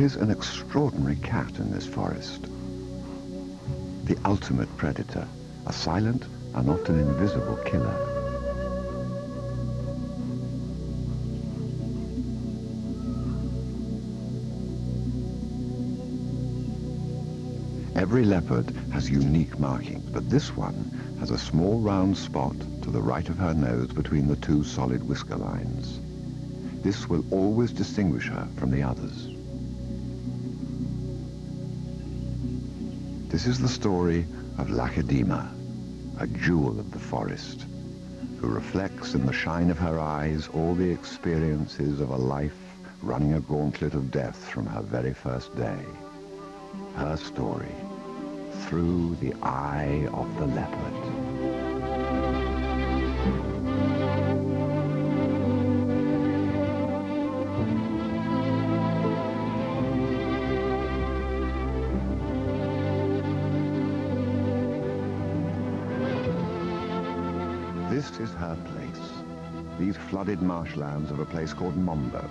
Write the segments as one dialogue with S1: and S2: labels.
S1: is an extraordinary cat in this forest. The ultimate predator, a silent and often invisible killer. Every leopard has unique markings, but this one has a small round spot to the right of her nose between the two solid whisker lines. This will always distinguish her from the others. This is the story of Lacedaemon, a jewel of the forest, who reflects in the shine of her eyes all the experiences of a life running a gauntlet of death from her very first day. Her story, through the eye of the leopard. This is her place, these flooded marshlands of a place called Mombo,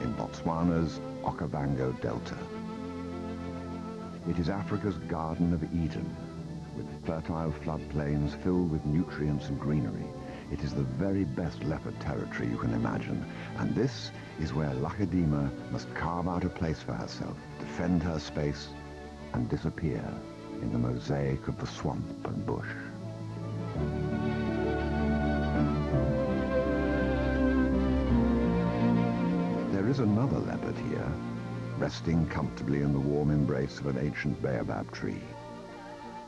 S1: in Botswana's Okavango Delta. It is Africa's Garden of Eden, with fertile floodplains filled with nutrients and greenery. It is the very best leopard territory you can imagine, and this is where Lacedaemon must carve out a place for herself, defend her space, and disappear in the mosaic of the swamp and bush. There is another leopard here, resting comfortably in the warm embrace of an ancient baobab tree.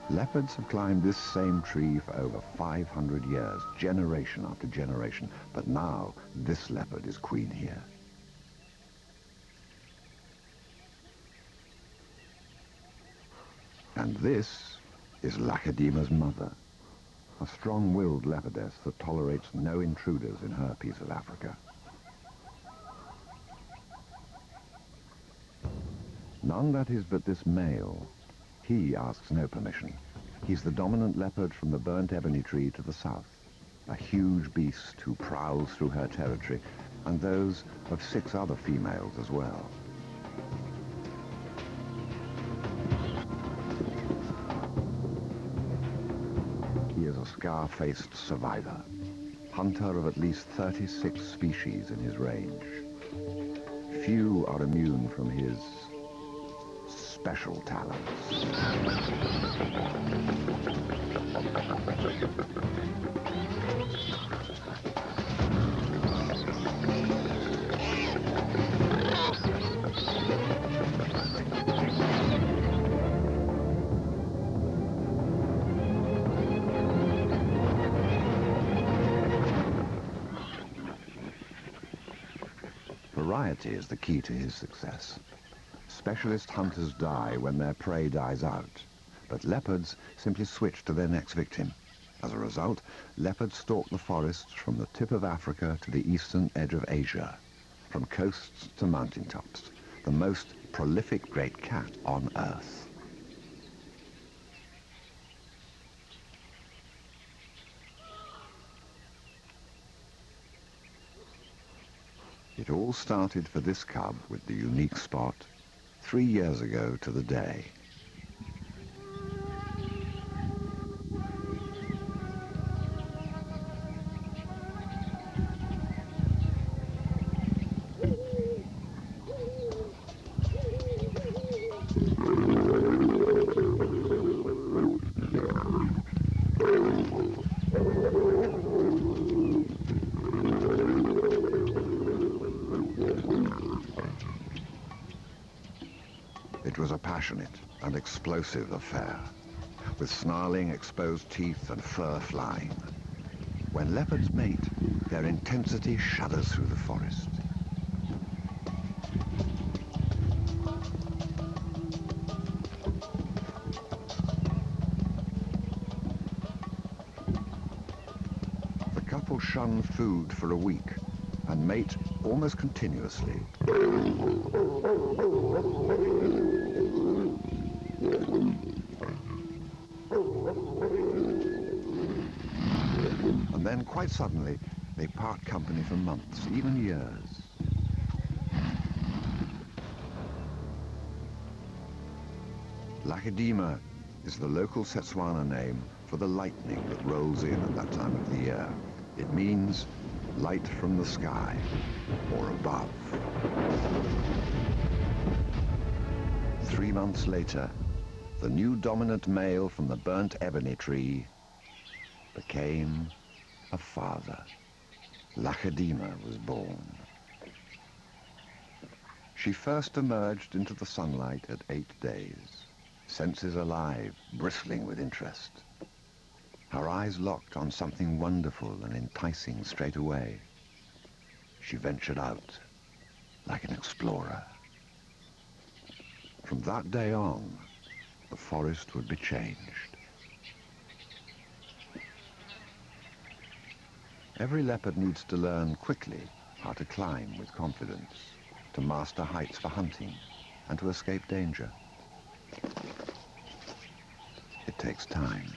S1: Leopards have climbed this same tree for over 500 years, generation after generation, but now this leopard is queen here. And this is Lacedaemon's mother, a strong-willed leopardess that tolerates no intruders in her piece of Africa. None, that is, but this male. He asks no permission. He's the dominant leopard from the burnt ebony tree to the south, a huge beast who prowls through her territory, and those of 6 other females as well. He is a scar-faced survivor, hunter of at least 36 species in his range. Few are immune from his special talents. Variety is the key to his success. Specialist hunters die when their prey dies out, but leopards simply switch to their next victim. As a result, leopards stalk the forests from the tip of Africa to the eastern edge of Asia, from coasts to mountaintops, the most prolific great cat on Earth. It all started for this cub with the unique spot 3 years ago to the day. It was a passionate and explosive affair, with snarling, exposed teeth and fur flying. When leopards mate, their intensity shudders through the forest. The couple shun food for a week and mate almost continuously. And then, quite suddenly, they part company for months, even years. Lakedima is the local Setswana name for the lightning that rolls in at that time of the year. It means light from the sky or above. 3 months later, the new dominant male from the burnt ebony tree became a father. Lakedima was born. She first emerged into the sunlight at 8 days, senses alive, bristling with interest. Her eyes locked on something wonderful and enticing straight away. She ventured out like an explorer. From that day on, the forest would be changed. Every leopard needs to learn quickly how to climb with confidence, to master heights for hunting, and to escape danger. It takes time.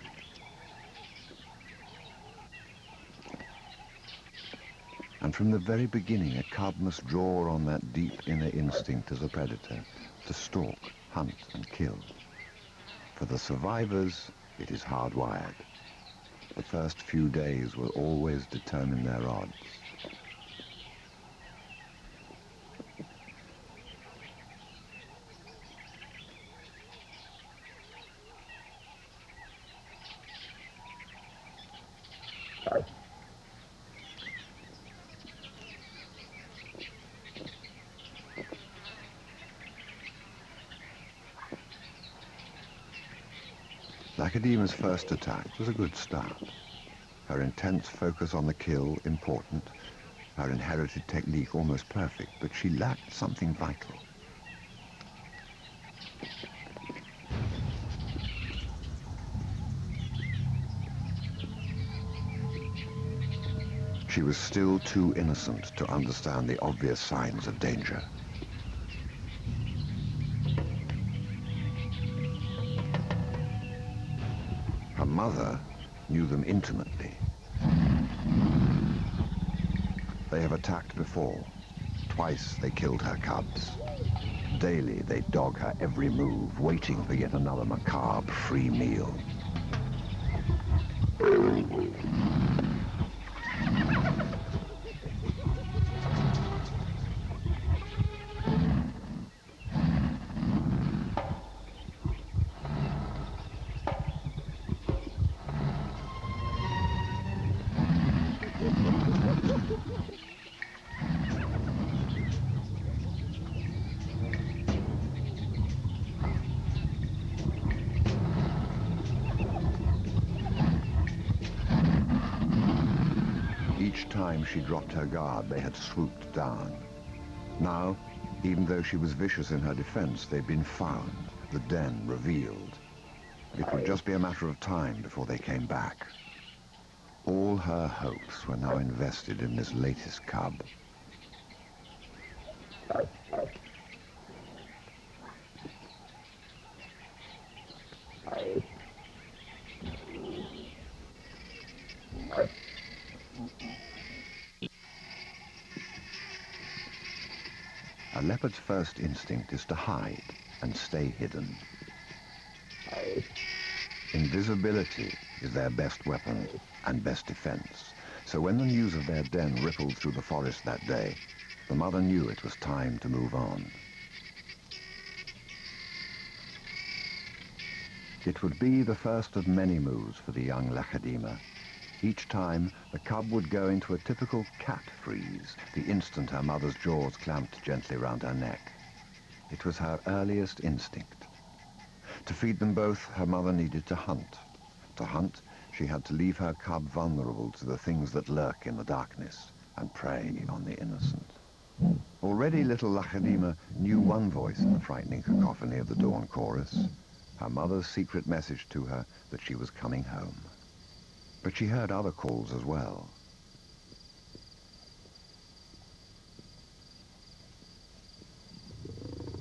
S1: And from the very beginning, a cub must draw on that deep inner instinct as a predator, to stalk, hunt, and kill. For the survivors, it is hardwired. The first few days will always determine their odds. Lakedima's first attack was a good start. Her intense focus on the kill important, her inherited technique almost perfect, but she lacked something vital. She was still too innocent to understand the obvious signs of danger. Her mother knew them intimately. They have attacked before. Twice they killed her cubs. Daily they dog her every move, waiting for yet another macabre free meal. Each time she dropped her guard, they had swooped down. Now, even though she was vicious in her defense, they'd been found, the den revealed. It would just be a matter of time before they came back. All her hopes were now invested in this latest cub. A leopard's first instinct is to hide and stay hidden. Invisibility is their best weapon and best defense. So when the news of their den rippled through the forest that day, the mother knew it was time to move on. It would be the first of many moves for the young Lakedima. Each time, the cub would go into a typical cat freeze the instant her mother's jaws clamped gently round her neck. It was her earliest instinct. To feed them both, her mother needed to hunt. To hunt, she had to leave her cub vulnerable to the things that lurk in the darkness and prey on the innocent. Already little Lakedima knew one voice in the frightening cacophony of the dawn chorus, her mother's secret message to her that she was coming home. But she heard other calls as well.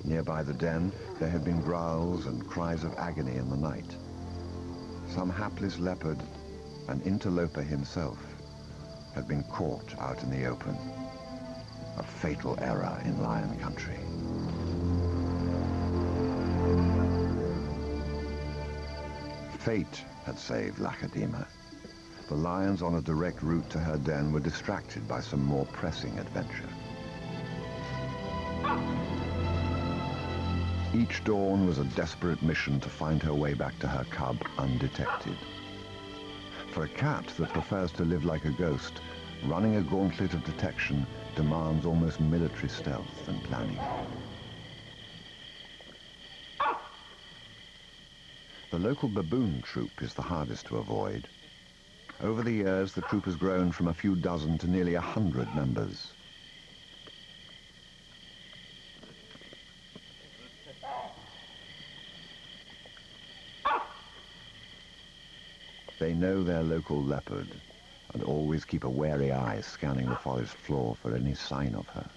S1: Nearby the den, there had been growls and cries of agony in the night. Some hapless leopard, an interloper himself, had been caught out in the open. A fatal error in lion country. Fate had saved Lacedema. The lions on a direct route to her den were distracted by some more pressing adventure. Each dawn was a desperate mission to find her way back to her cub undetected. For a cat that prefers to live like a ghost, running a gauntlet of detection demands almost military stealth and planning. The local baboon troop is the hardest to avoid. Over the years, the troop has grown from a few dozen to nearly 100 members. They know their local leopard and always keep a wary eye scanning the forest floor for any sign of her.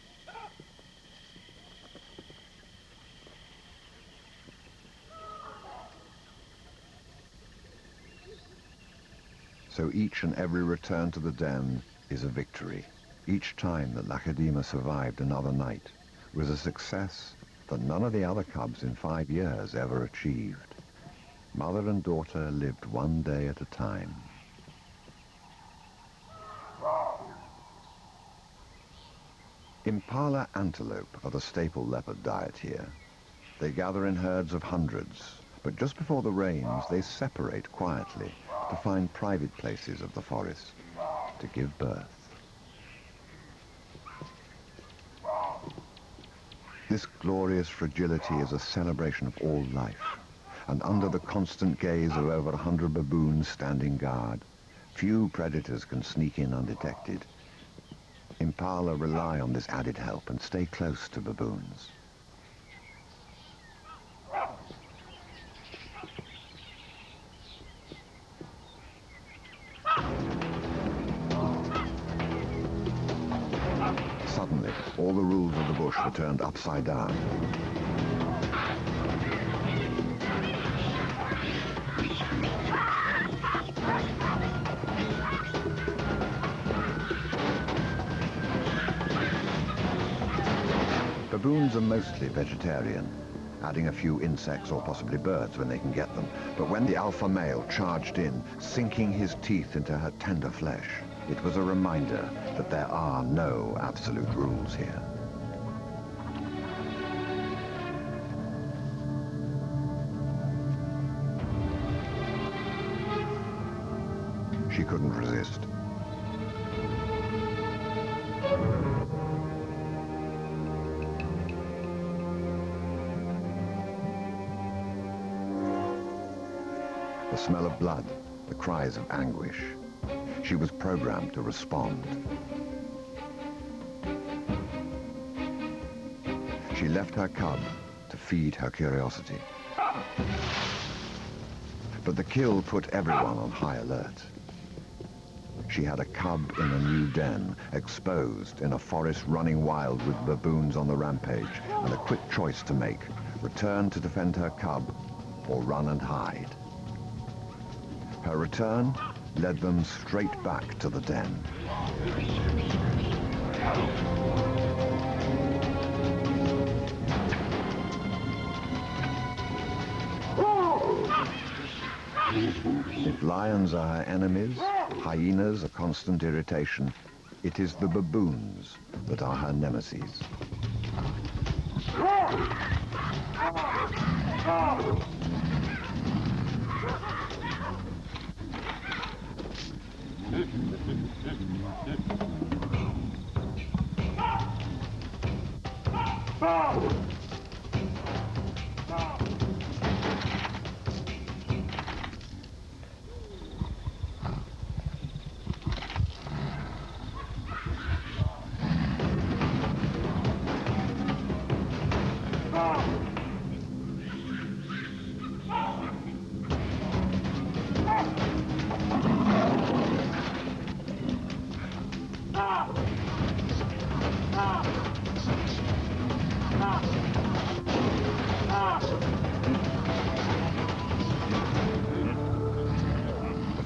S1: So each and every return to the den is a victory. Each time that Lacedema survived another night was a success that none of the other cubs in 5 years ever achieved. Mother and daughter lived one day at a time. Impala antelope are the staple leopard diet here. They gather in herds of hundreds, but just before the rains, they separate quietly to find private places of the forest to give birth. This glorious fragility is a celebration of all life, and under the constant gaze of over 100 baboons standing guard, few predators can sneak in undetected. Impala rely on this added help and stay close to baboons. Suddenly, all the rules of the bush were turned upside down. Baboons are mostly vegetarian, adding a few insects or possibly birds when they can get them. But when the alpha male charged in, sinking his teeth into her tender flesh, it was a reminder that there are no absolute rules here. She couldn't resist. The smell of blood, the cries of anguish. She was programmed to respond. She left her cub to feed her curiosity. But the kill put everyone on high alert. She had a cub in a new den, exposed in a forest running wild with baboons on the rampage, and a quick choice to make: return to defend her cub or run and hide. Her return led them straight back to the den. If lions are her enemies, hyenas a constant irritation, it is the baboons that are her nemesis.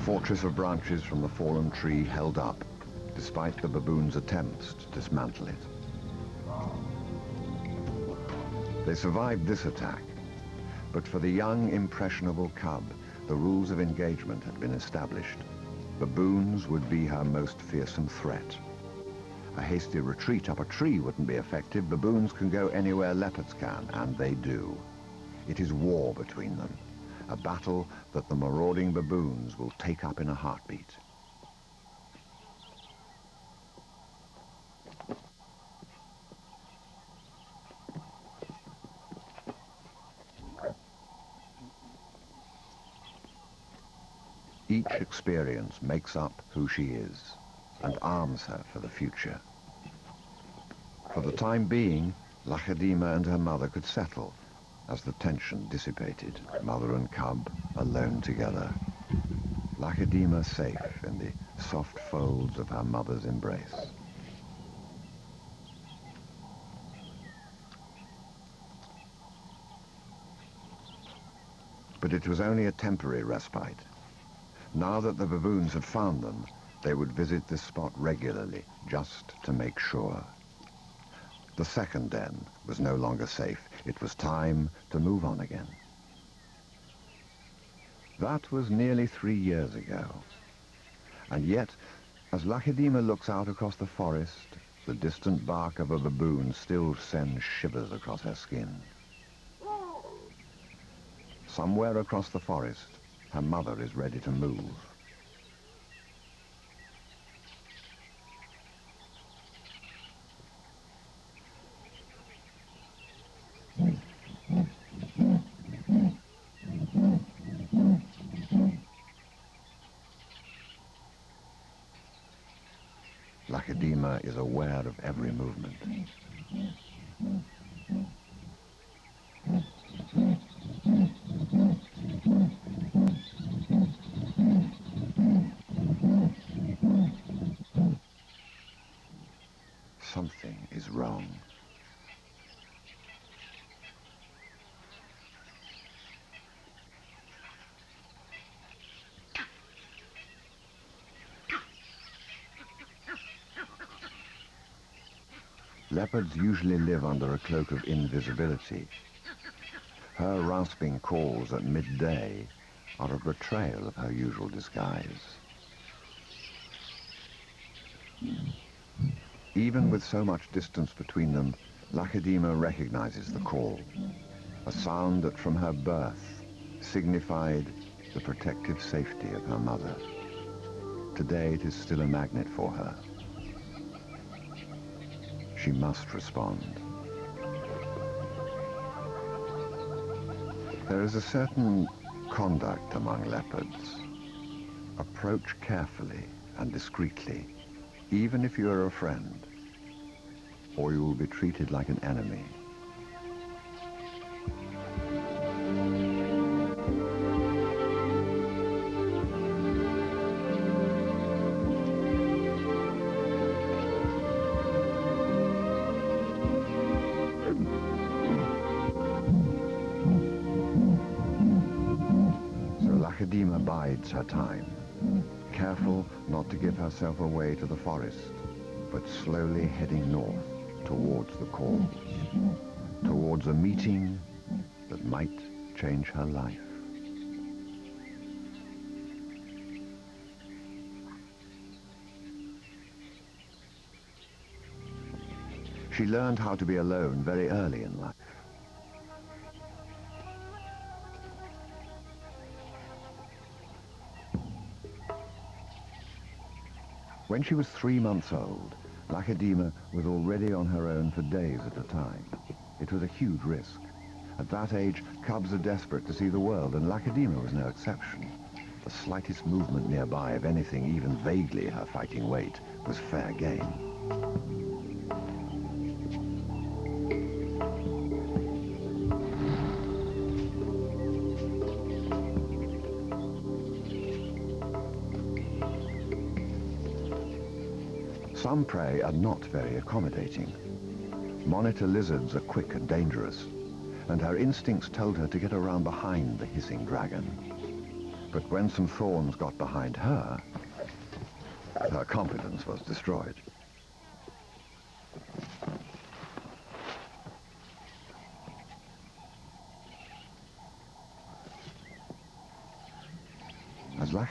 S1: Fortress of branches from the fallen tree held up, despite the baboons' attempts to dismantle it. They survived this attack, but for the young, impressionable cub, the rules of engagement had been established. Baboons would be her most fearsome threat. A hasty retreat up a tree wouldn't be effective. Baboons can go anywhere leopards can, and they do. It is war between them, a battle that the marauding baboons will take up in a heartbeat. Each experience makes up who she is and arms her for the future. For the time being, Lachadima and her mother could settle as the tension dissipated, mother and cub alone together. Lachadima safe in the soft folds of her mother's embrace. But it was only a temporary respite. Now that the baboons had found them, they would visit this spot regularly, just to make sure. The second den was no longer safe. It was time to move on again. That was nearly 3 years ago. And yet, as Lachadima looks out across the forest, the distant bark of a baboon still sends shivers across her skin. Somewhere across the forest, her mother is ready to move. Lachadima is aware of every movement. Something is wrong. Leopards usually live under a cloak of invisibility. Her rasping calls at midday are a betrayal of her usual disguise. Even with so much distance between them, Lachadima recognizes the call, a sound that from her birth signified the protective safety of her mother. Today it is still a magnet for her. She must respond. There is a certain conduct among leopards. Approach carefully and discreetly, even if you are a friend, or you will be treated like an enemy. Lachadima bides her time, careful not to give herself away to the forest, but slowly heading north towards the calls, towards a meeting that might change her life. She learned how to be alone very early in life. When she was 3 months old, Lachadima was already on her own for days at a time. It was a huge risk. At that age, cubs are desperate to see the world, and Lachadima was no exception. The slightest movement nearby of anything even vaguely her fighting weight was fair game. Some prey are not very accommodating. Monitor lizards are quick and dangerous, and her instincts told her to get around behind the hissing dragon. But when some thorns got behind her, her confidence was destroyed.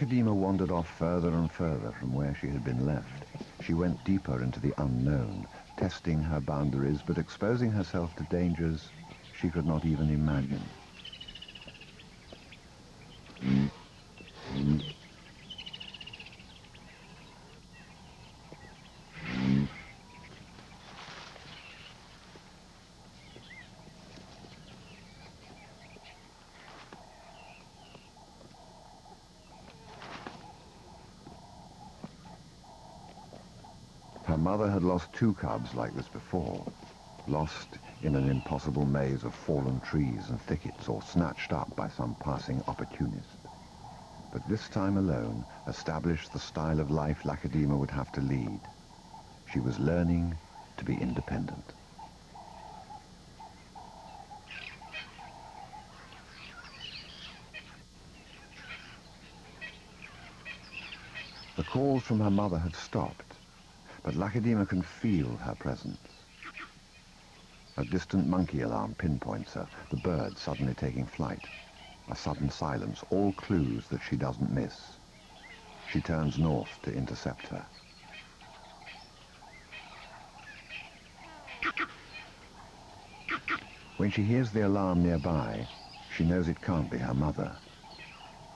S1: Lacedema wandered off further and further from where she had been left. She went deeper into the unknown, testing her boundaries, but exposing herself to dangers she could not even imagine. Her mother had lost 2 cubs like this before, lost in an impossible maze of fallen trees and thickets, or snatched up by some passing opportunist. But this time alone established the style of life Lacedema would have to lead. She was learning to be independent. The calls from her mother had stopped, but Lacedema can feel her presence. A distant monkey alarm pinpoints her, the bird suddenly taking flight. A sudden silence, all clues that she doesn't miss. She turns north to intercept her. When she hears the alarm nearby, she knows it can't be her mother.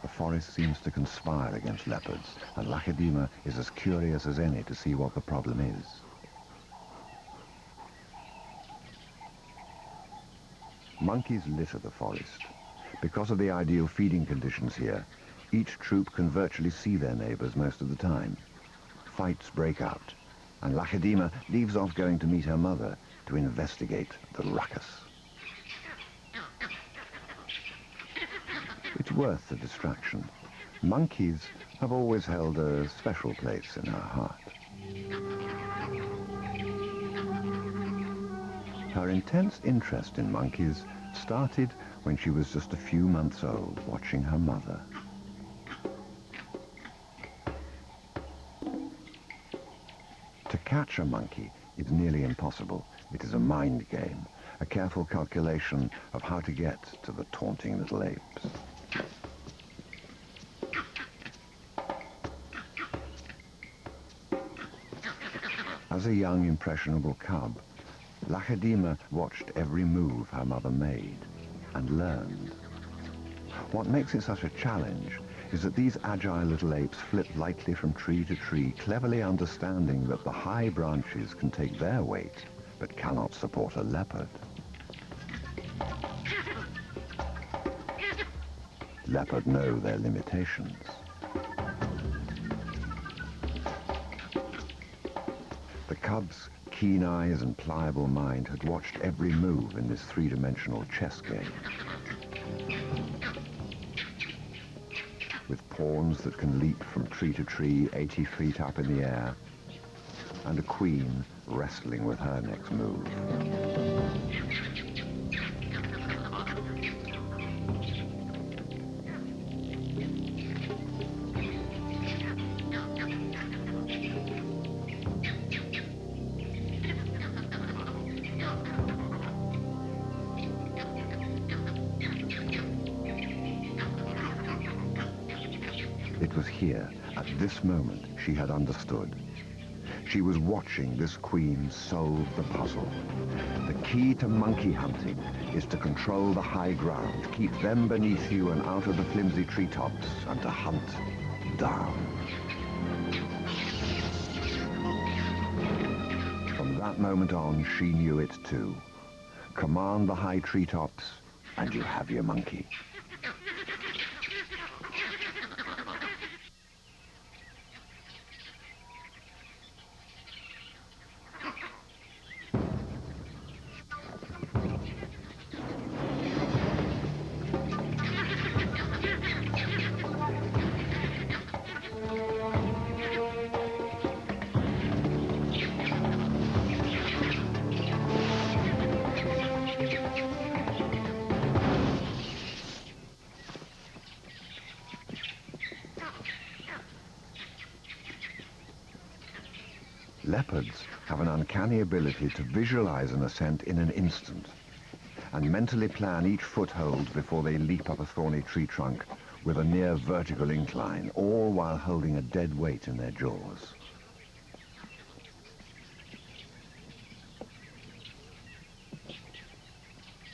S1: The forest seems to conspire against leopards, and Lacedema is as curious as any to see what the problem is. Monkeys litter the forest. Because of the ideal feeding conditions here, each troop can virtually see their neighbors most of the time. Fights break out, and Lacedema leaves off going to meet her mother to investigate the ruckus. It's worth the distraction. Monkeys have always held a special place in her heart. Her intense interest in monkeys started when she was just a few months old, watching her mother. To catch a monkey is nearly impossible. It is a mind game, a careful calculation of how to get to the taunting little apes. As a young, impressionable cub, Lacedema watched every move her mother made and learned. What makes it such a challenge is that these agile little apes flit lightly from tree to tree, cleverly understanding that the high branches can take their weight, but cannot support a leopard. Leopards know their limitations. The cub's keen eyes and pliable mind had watched every move in this three-dimensional chess game. With pawns that can leap from tree to tree 80 feet up in the air, and a queen wrestling with her next move. It was here, at this moment, she had understood. She was watching this queen solve the puzzle. The key to monkey hunting is to control the high ground, keep them beneath you and out of the flimsy treetops, and to hunt down. From that moment on, she knew it too. Command the high treetops, and you have your monkey. Leopards have an uncanny ability to visualize an ascent in an instant and mentally plan each foothold before they leap up a thorny tree trunk with a near vertical incline, all while holding a dead weight in their jaws.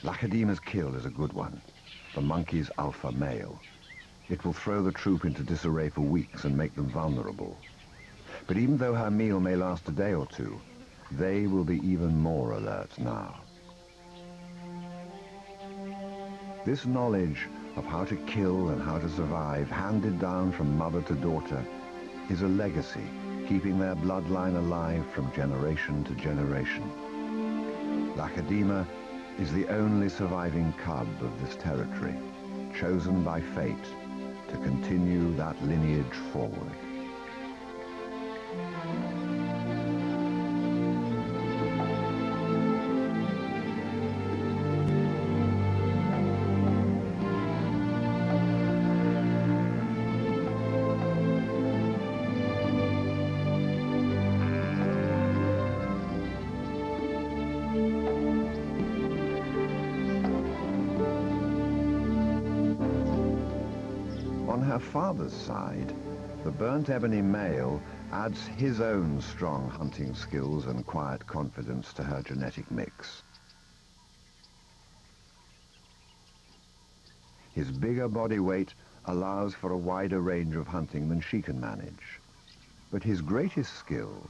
S1: Lacedeema's kill is a good one, the monkey's alpha male. It will throw the troop into disarray for weeks and make them vulnerable. But even though her meal may last a day or two, they will be even more alert now. This knowledge of how to kill and how to survive, handed down from mother to daughter, is a legacy, keeping their bloodline alive from generation to generation. Lacedeema is the only surviving cub of this territory, chosen by fate to continue that lineage forward. On her father's side, the burnt ebony male adds his own strong hunting skills and quiet confidence to her genetic mix. His bigger body weight allows for a wider range of hunting than she can manage. But his greatest skill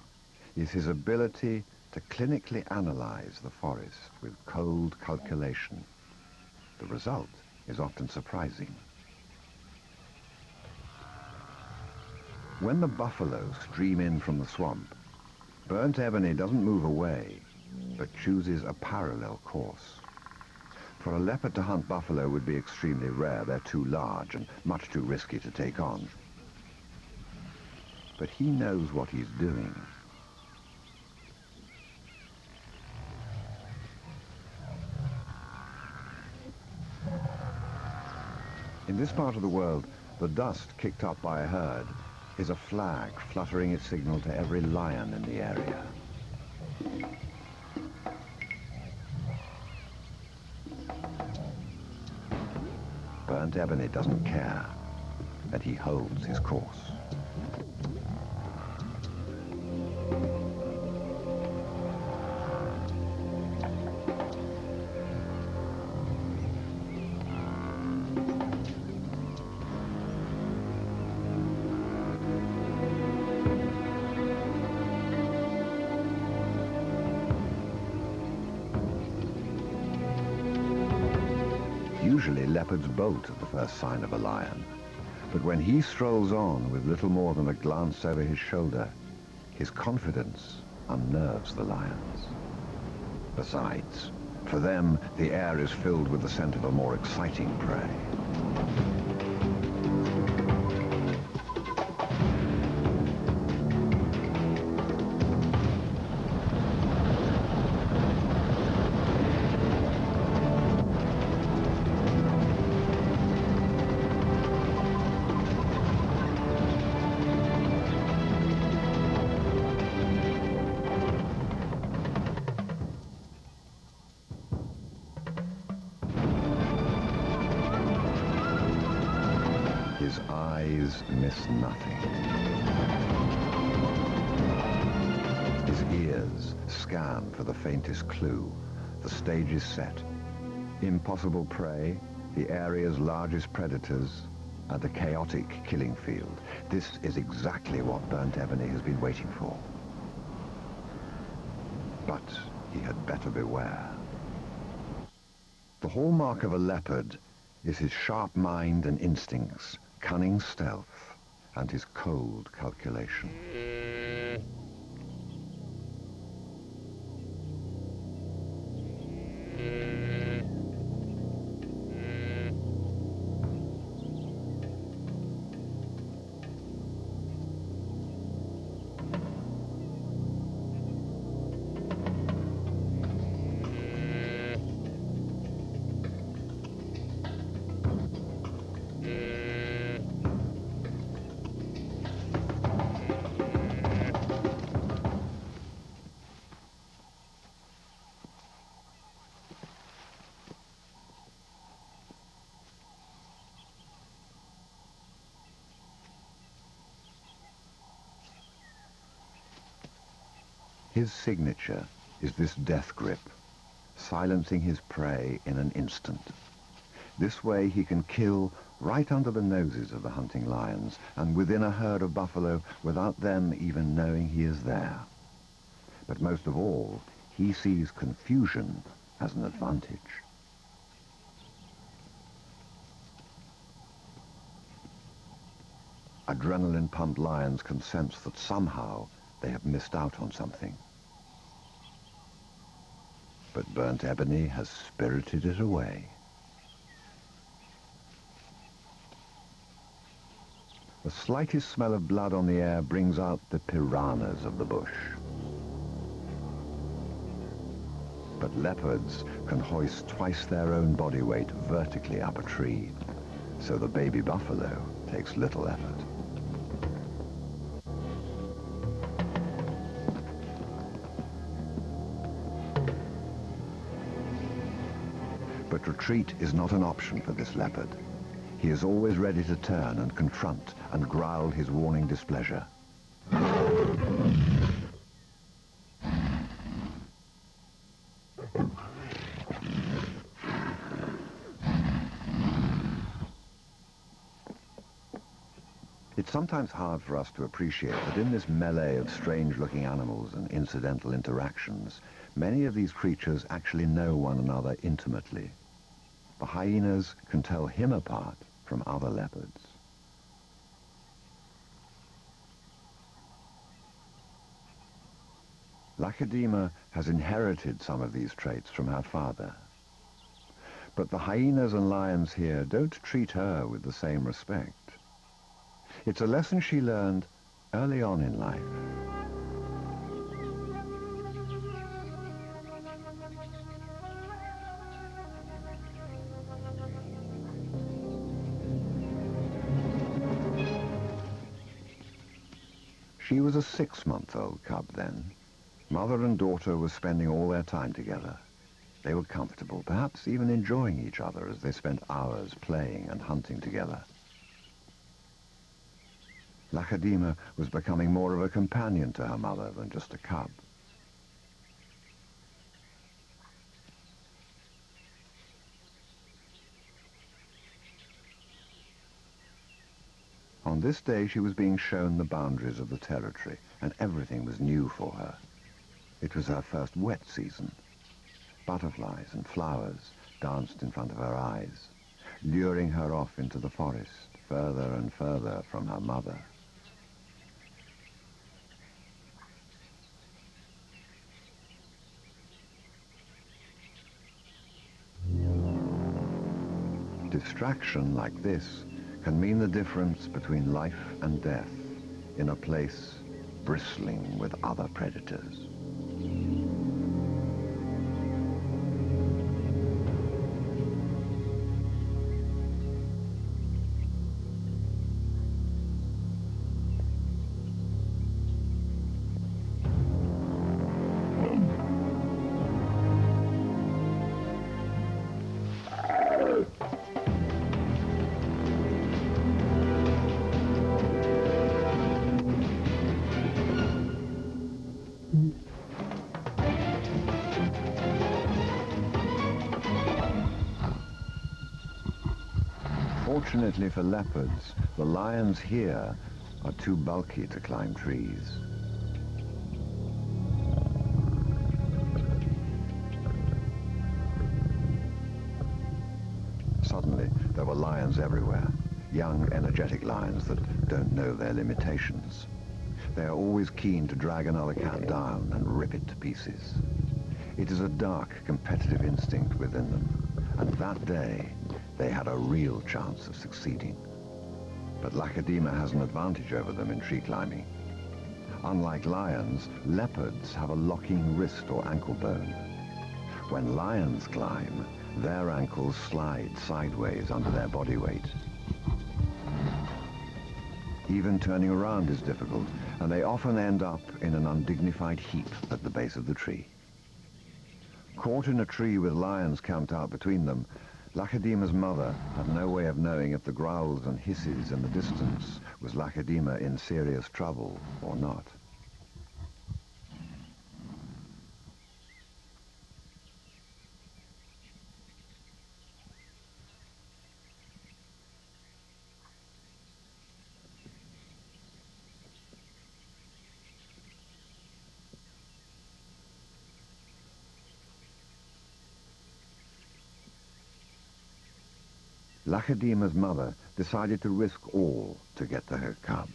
S1: is his ability to clinically analyze the forest with cold calculation. The result is often surprising. When the buffalo stream in from the swamp, burnt ebony doesn't move away, but chooses a parallel course. For a leopard to hunt buffalo would be extremely rare. They're too large and much too risky to take on. But he knows what he's doing. In this part of the world, the dust kicked up by a herd is a flag fluttering its signal to every lion in the area. Burnt ebony doesn't care, and he holds his course. Usually leopards bolt at the first sign of a lion, but when he strolls on with little more than a glance over his shoulder, his confidence unnerves the lions. Besides, for them, the air is filled with the scent of a more exciting prey. His eyes miss nothing. His ears scan for the faintest clue. The stage is set. Impossible prey, the area's largest predators, and a chaotic killing field. This is exactly what burnt ebony has been waiting for. But he had better beware. The hallmark of a leopard is his sharp mind and instincts, cunning stealth, and his cold calculation. His signature is this death grip, silencing his prey in an instant. This way he can kill right under the noses of the hunting lions and within a herd of buffalo without them even knowing he is there. But most of all, he sees confusion as an advantage. Adrenaline-pumped lions can sense that somehow they have missed out on something. But burnt ebony has spirited it away. The slightest smell of blood on the air brings out the piranhas of the bush. But leopards can hoist twice their own body weight vertically up a tree, so the baby buffalo takes little effort. But retreat is not an option for this leopard. He is always ready to turn and confront and growl his warning displeasure. It's sometimes hard for us to appreciate that in this melee of strange-looking animals and incidental interactions, many of these creatures actually know one another intimately. The hyenas can tell him apart from other leopards. Lacedaemon has inherited some of these traits from her father. But the hyenas and lions here don't treat her with the same respect. It's a lesson she learned early on in life. She was a 6-month-old cub then. Mother and daughter were spending all their time together. They were comfortable, perhaps even enjoying each other as they spent hours playing and hunting together. Lacedaemon was becoming more of a companion to her mother than just a cub. On this day she was being shown the boundaries of the territory, and everything was new for her. It was her first wet season. Butterflies and flowers danced in front of her eyes, luring her off into the forest, further and further from her mother. Distraction like this can mean the difference between life and death in a place bristling with other predators. Fortunately for leopards, the lions here are too bulky to climb trees. Suddenly, there were lions everywhere, young, energetic lions that don't know their limitations. They are always keen to drag another cat down and rip it to pieces. It is a dark, competitive instinct within them, and that day, they had a real chance of succeeding. But Lacedaemon has an advantage over them in tree climbing. Unlike lions, leopards have a locking wrist or ankle bone. When lions climb, their ankles slide sideways under their body weight. Even turning around is difficult, and they often end up in an undignified heap at the base of the tree. Caught in a tree with lions camped out between them, Lacedaemon's mother had no way of knowing if the growls and hisses in the distance was Lacedaemon in serious trouble or not. Lachadima's mother decided to risk all to get to her cub.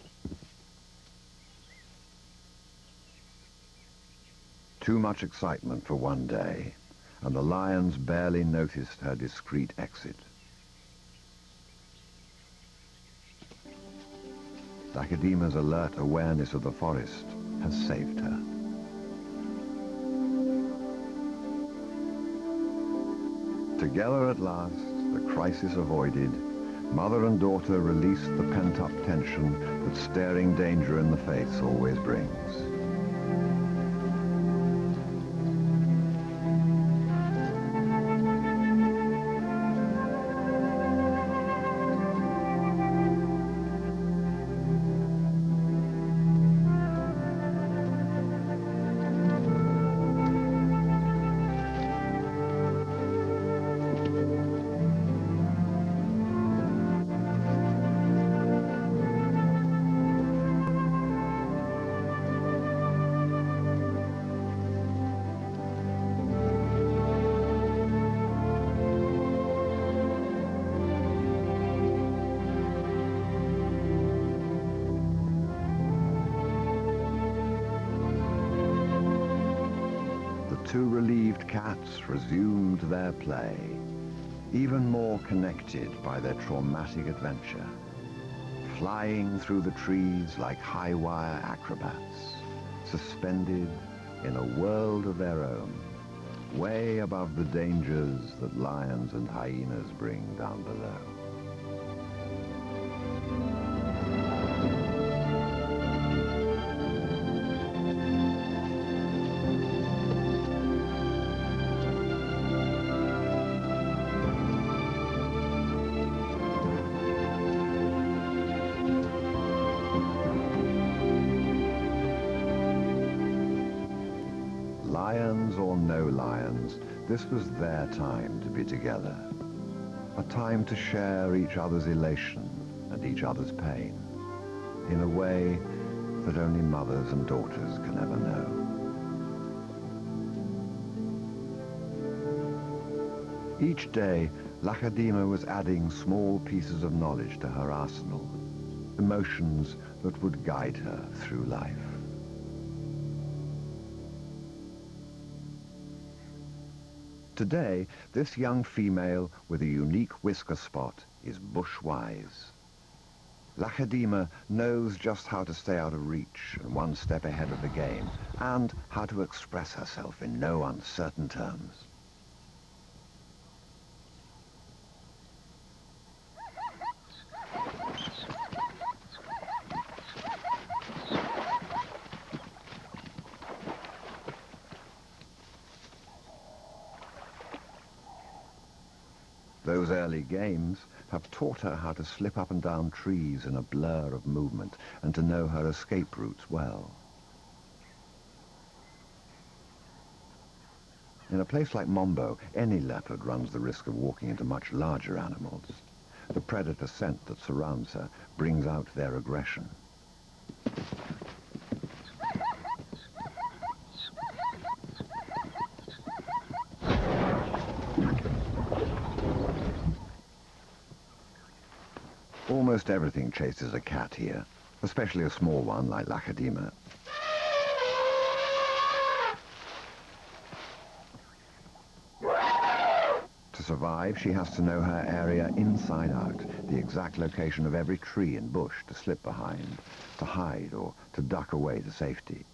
S1: Too much excitement for one day, and the lions barely noticed her discreet exit. Lachadima's alert awareness of the forest has saved her. Together at last, the crisis avoided, mother and daughter released the pent-up tension that staring danger in the face always brings. Two relieved cats resumed their play, even more connected by their traumatic adventure, flying through the trees like high-wire acrobats, suspended in a world of their own, way above the dangers that lions and hyenas bring down below. Lions or no lions, this was their time to be together. A time to share each other's elation and each other's pain, in a way that only mothers and daughters can ever know. Each day, Lachadima was adding small pieces of knowledge to her arsenal, emotions that would guide her through life. Today, this young female with a unique whisker spot is bush-wise. Lachadima knows just how to stay out of reach and one step ahead of the game, and how to express herself in no uncertain terms. Those early games have taught her how to slip up and down trees in a blur of movement and to know her escape routes well. In a place like Mombo, any leopard runs the risk of walking into much larger animals. The predator scent that surrounds her brings out their aggression. Almost everything chases a cat here, especially a small one like Lachadima. To survive, she has to know her area inside out, the exact location of every tree and bush to slip behind, to hide or to duck away to safety.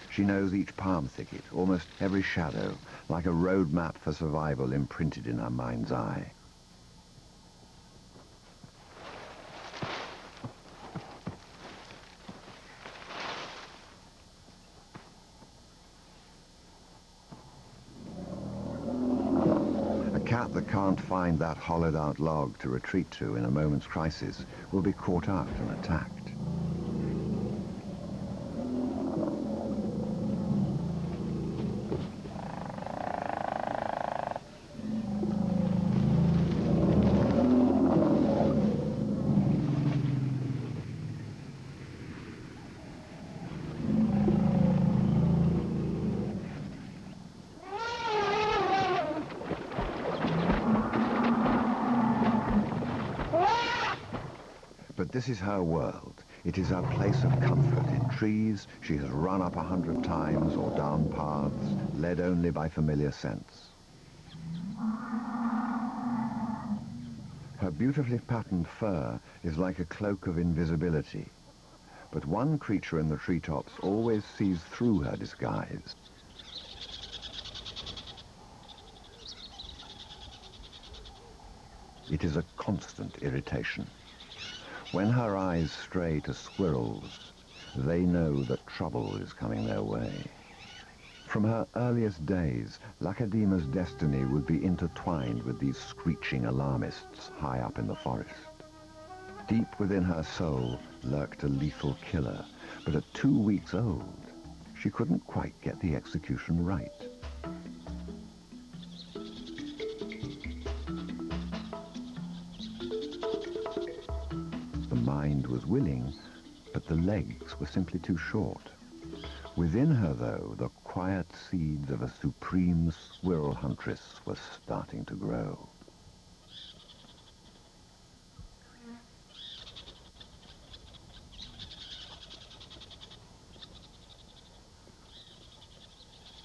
S1: She knows each palm thicket, almost every shadow, like a road map for survival imprinted in her mind's eye. A cat that can't find that hollowed-out log to retreat to in a moment's crisis will be caught out and attacked. But this is her world. It is her place of comfort. In trees, she has run up 100 times or down paths, led only by familiar scents. Her beautifully patterned fur is like a cloak of invisibility. But one creature in the treetops always sees through her disguise. It is a constant irritation. When her eyes stray to squirrels, they know that trouble is coming their way. From her earliest days, Lacedaema's destiny would be intertwined with these screeching alarmists high up in the forest. Deep within her soul lurked a lethal killer, but at 2 weeks old, she couldn't quite get the execution right. The mind was willing, but the legs were simply too short. Within her, though, the quiet seeds of a supreme squirrel huntress were starting to grow.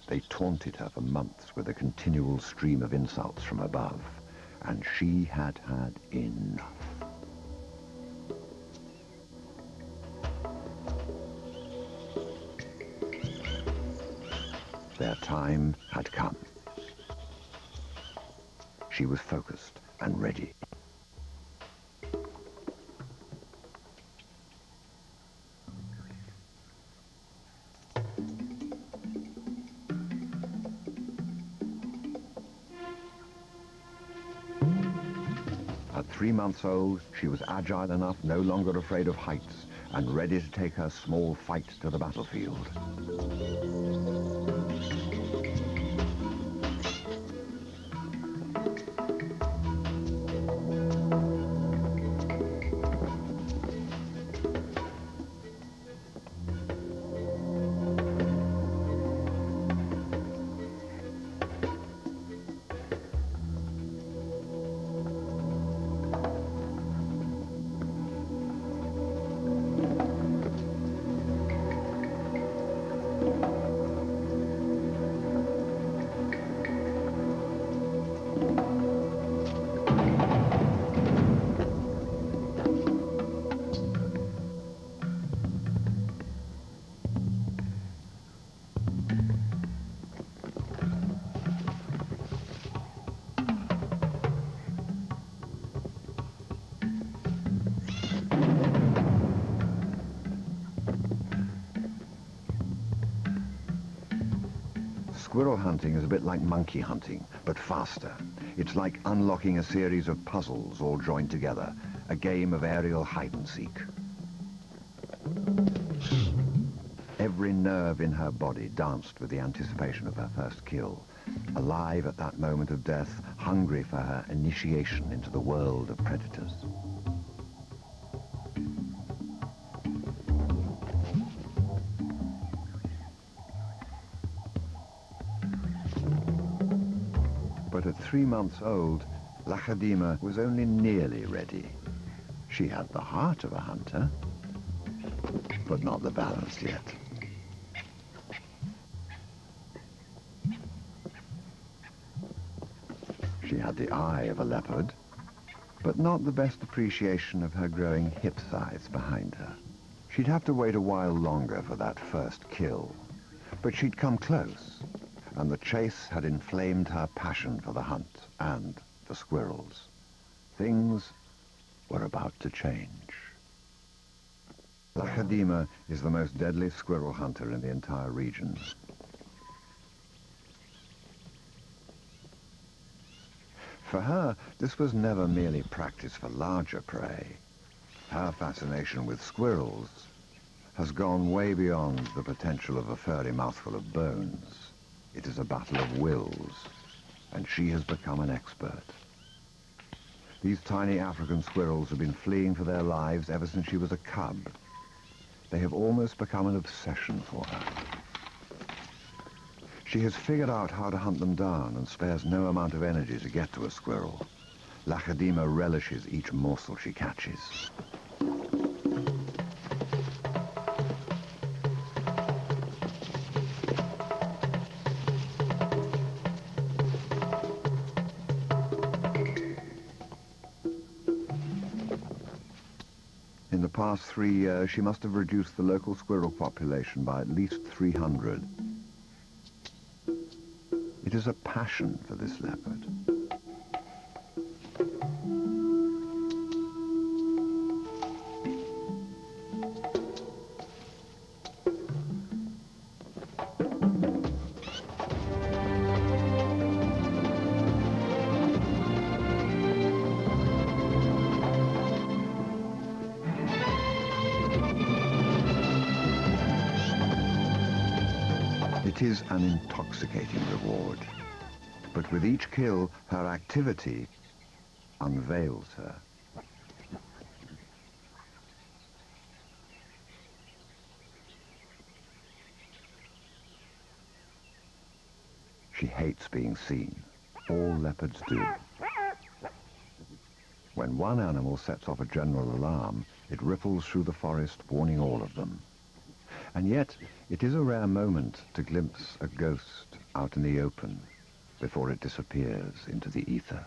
S1: They taunted her for months with a continual stream of insults from above, and she had had enough. Their time had come. She was focused and ready. At 3 months old, she was agile enough, no longer afraid of heights, and ready to take her small fight to the battlefield. Squirrel hunting is a bit like monkey hunting, but faster. It's like unlocking a series of puzzles all joined together, a game of aerial hide-and-seek. Every nerve in her body danced with the anticipation of her first kill, alive at that moment of death, hungry for her initiation into the world of predators. But at 3 months old, Lacedaema was only nearly ready. She had the heart of a hunter, but not the balance yet. She had the eye of a leopard, but not the best appreciation of her growing hip size behind her. She'd have to wait a while longer for that first kill, but she'd come close, and the chase had inflamed her passion for the hunt and for squirrels. Things were about to change. Lacedaema is the most deadly squirrel hunter in the entire region. For her, this was never merely practice for larger prey. Her fascination with squirrels has gone way beyond the potential of a furry mouthful of bones. It is a battle of wills, and she has become an expert. These tiny African squirrels have been fleeing for their lives ever since she was a cub. They have almost become an obsession for her. She has figured out how to hunt them down and spares no amount of energy to get to a squirrel. Lacedaema relishes each morsel she catches. In the past 3 years, she must have reduced the local squirrel population by at least 300. It is a passion for this leopard. It is an intoxicating reward, but with each kill, her activity unveils her. She hates being seen. All leopards do. When one animal sets off a general alarm, it ripples through the forest, warning all of them. And yet, it is a rare moment to glimpse a ghost out in the open before it disappears into the ether.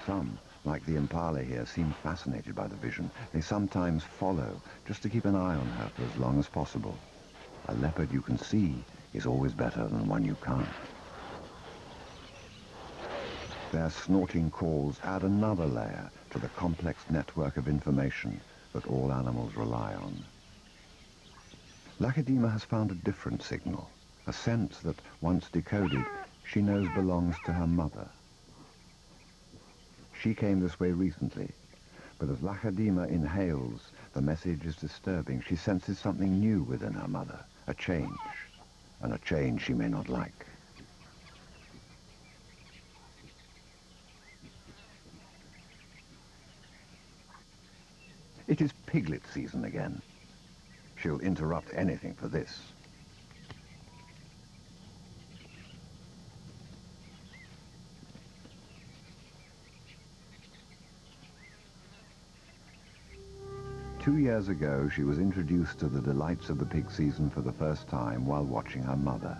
S1: Some, like the impala here, seem fascinated by the vision. They sometimes follow, just to keep an eye on her for as long as possible. A leopard you can see is always better than one you can't. Their snorting calls add another layer to the complex network of information that all animals rely on. Lacedaema has found a different signal, a sense that, once decoded, she knows belongs to her mother. She came this way recently, but as Lacedaema inhales, the message is disturbing. She senses something new within her mother, a change, and a change she may not like. It is piglet season again. She'll interrupt anything for this. Two years ago, she was introduced to the delights of the pig season for the first time while watching her mother.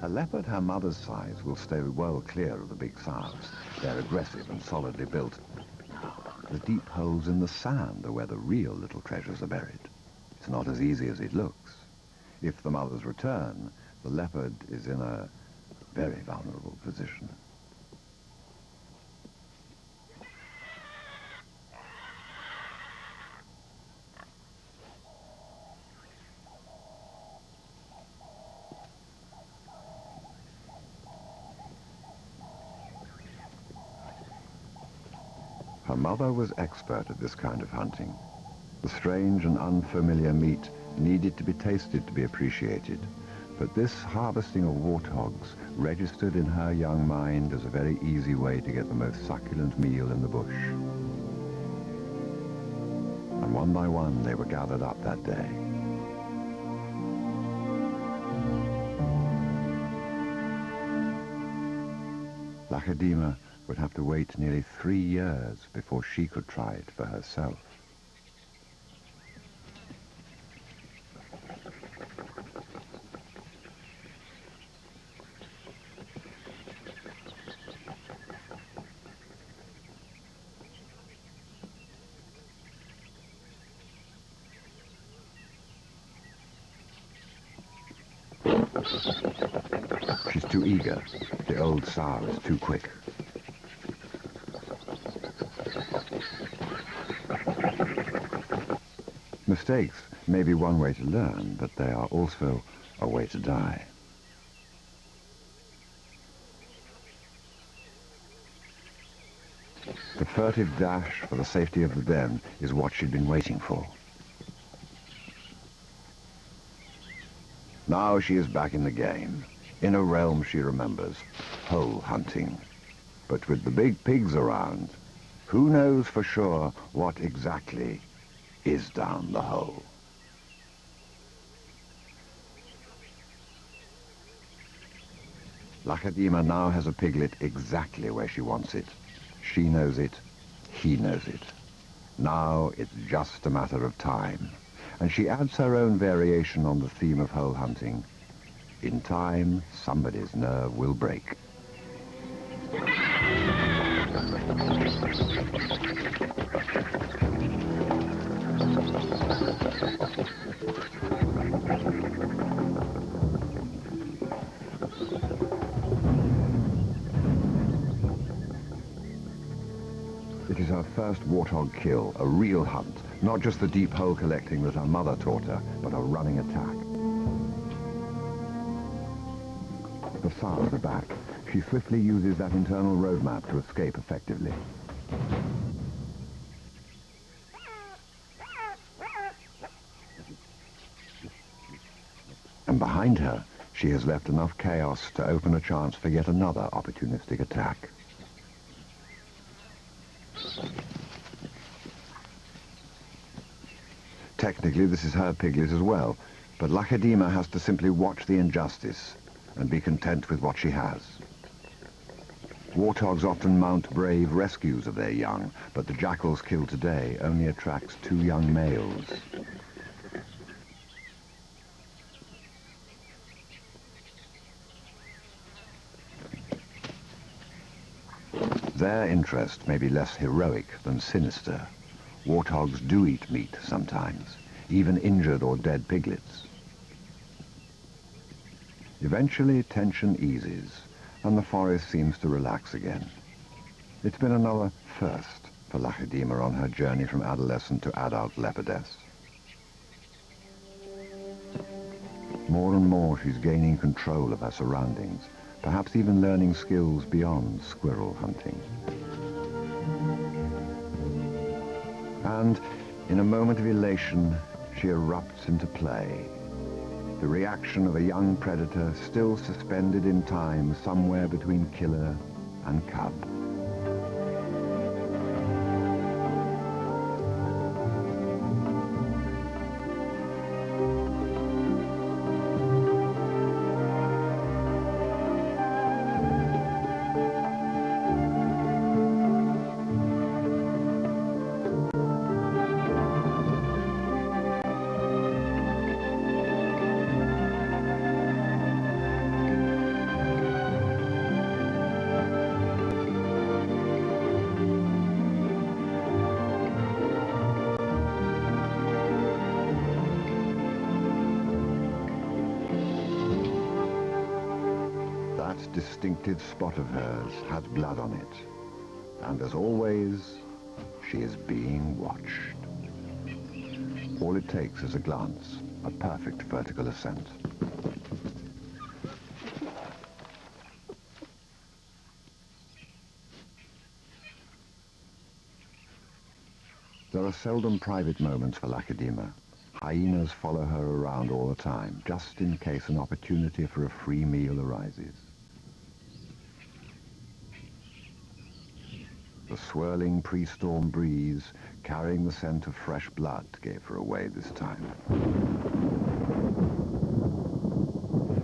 S1: A leopard her mother's size will stay well clear of the big sows. They're aggressive and solidly built. The deep holes in the sand are where the real little treasures are buried. It's not as easy as it looks. If the mothers return, the leopard is in a very vulnerable position. Her mother was expert at this kind of hunting. The strange and unfamiliar meat needed to be tasted to be appreciated, but this harvesting of warthogs registered in her young mind as a very easy way to get the most succulent meal in the bush. And one by one they were gathered up that day. Lacedaema would have to wait nearly 3 years before she could try it for herself. She's too eager. The old sow is too quick. Mistakes may be one way to learn, but they are also a way to die. The furtive dash for the safety of the den is what she'd been waiting for. Now she is back in the game, in a realm she remembers, hole hunting. But with the big pigs around, who knows for sure what exactly is down the hole? Lacedaema now has a piglet exactly where she wants it. She knows it, he knows it. Now it's just a matter of time. And she adds her own variation on the theme of hole hunting. In time, somebody's nerve will break. It is her first warthog kill, a real hunt, not just the deep hole collecting that her mother taught her, but a running attack. Far at the back, she swiftly uses that internal roadmap to escape effectively. And behind her, she has left enough chaos to open a chance for yet another opportunistic attack. Technically, this is her piglet as well, but Lakedima has to simply watch the injustice and be content with what she has. Warthogs often mount brave rescues of their young, but the jackals killed today only attracts 2 young males. Their interest may be less heroic than sinister. Warthogs do eat meat sometimes, even injured or dead piglets. Eventually, tension eases, and the forest seems to relax again. It's been another first for Lakedima on her journey from adolescent to adult leopardess. More and more, she's gaining control of her surroundings, perhaps even learning skills beyond squirrel hunting. And in a moment of elation, she erupts into play. The reaction of a young predator still suspended in time somewhere between killer and cub. That distinctive spot of hers has blood on it. And as always, she is being watched. All it takes is a glance, a perfect vertical ascent. There are seldom private moments for Lakedima. Hyenas follow her around all the time, just in case an opportunity for a free meal arises. The swirling pre-storm breeze, carrying the scent of fresh blood, gave her away this time.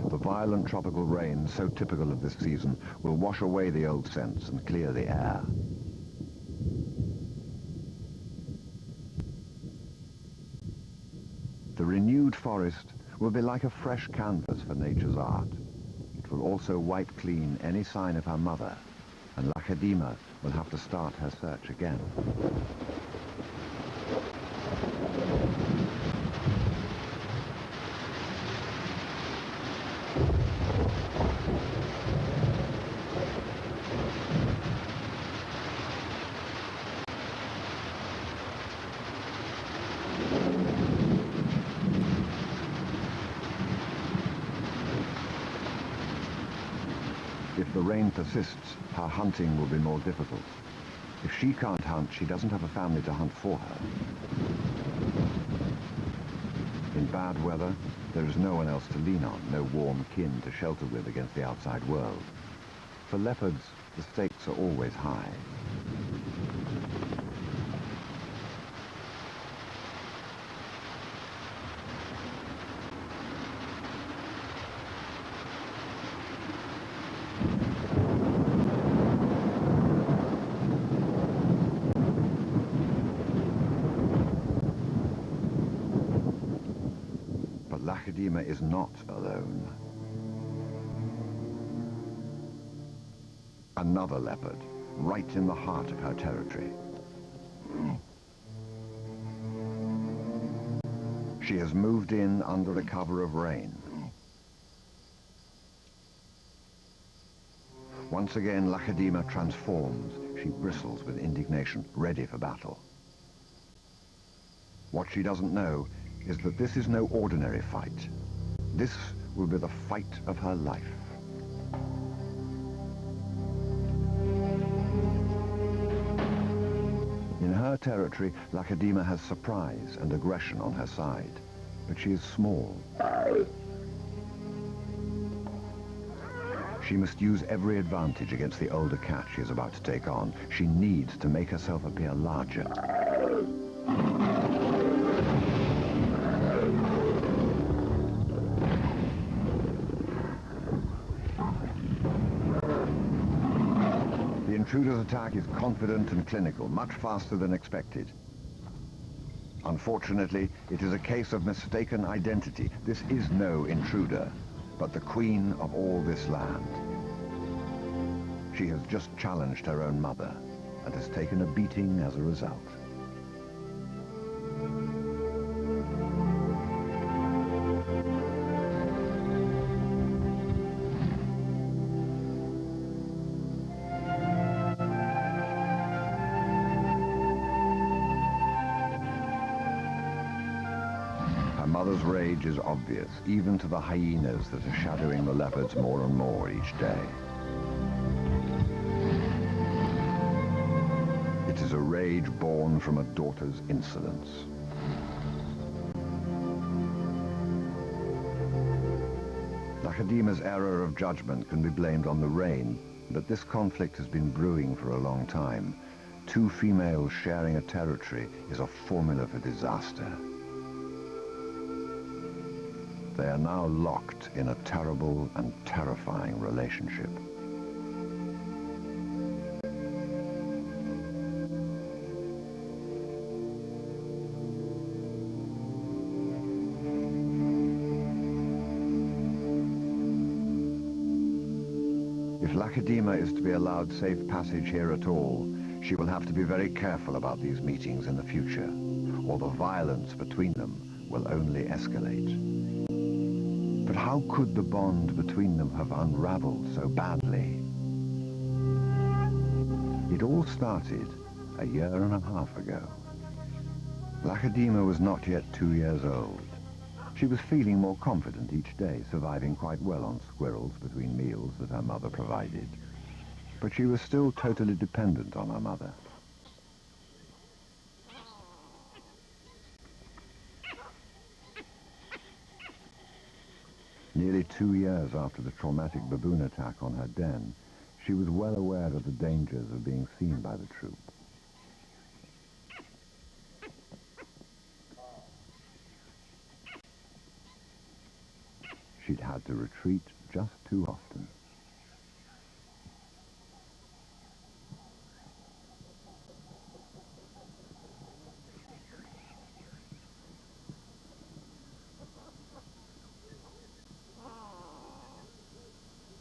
S1: The violent tropical rain, so typical of this season, will wash away the old scents and clear the air. The renewed forest will be like a fresh canvas for nature's art. It will also wipe clean any sign of her mother, and Lakedima will have to start her search again. If the rain persists, her hunting will be more difficult. If she can't hunt, she doesn't have a family to hunt for her. In bad weather, there is no one else to lean on, no warm kin to shelter with against the outside world. For leopards, the stakes are always high. Lakedima is not alone. Another leopard, right in the heart of her territory. She has moved in under a cover of rain. Once again, Lakedima transforms. She bristles with indignation, ready for battle. What she doesn't know is that this is no ordinary fight. This will be the fight of her life. In her territory, Lakedima has surprise and aggression on her side, but she is small. She must use every advantage against the older cat she is about to take on. She needs to make herself appear larger. The intruder's attack is confident and clinical, much faster than expected. Unfortunately, it is a case of mistaken identity. This is no intruder, but the queen of all this land. She has just challenged her own mother and has taken a beating as a result. Her mother's rage is obvious, even to the hyenas that are shadowing the leopards more and more each day. It is a rage born from a daughter's insolence. Lakedima's error of judgment can be blamed on the rain, but this conflict has been brewing for a long time. Two females sharing a territory is a formula for disaster. They are now locked in a terrible and terrifying relationship. If Lakedima is to be allowed safe passage here at all, she will have to be very careful about these meetings in the future, or the violence between them will only escalate. But how could the bond between them have unraveled so badly? It all started a year and a half ago. Lakedima was not yet 2 years old. She was feeling more confident each day, surviving quite well on squirrels between meals that her mother provided. But she was still totally dependent on her mother. Nearly 2 years after the traumatic baboon attack on her den, she was well aware of the dangers of being seen by the troop. She'd had to retreat just too often.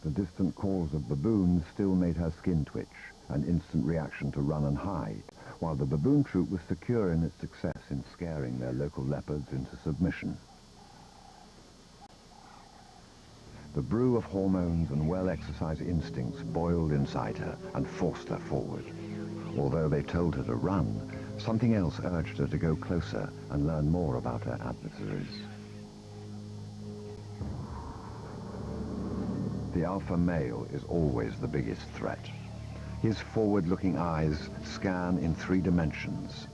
S1: The distant calls of baboons still made her skin twitch, an instant reaction to run and hide, while the baboon troop was secure in its success in scaring their local leopards into submission. The brew of hormones and well-exercised instincts boiled inside her and forced her forward. Although they told her to run, something else urged her to go closer and learn more about her adversaries. The alpha male is always the biggest threat. His forward-looking eyes scan in 3 dimensions.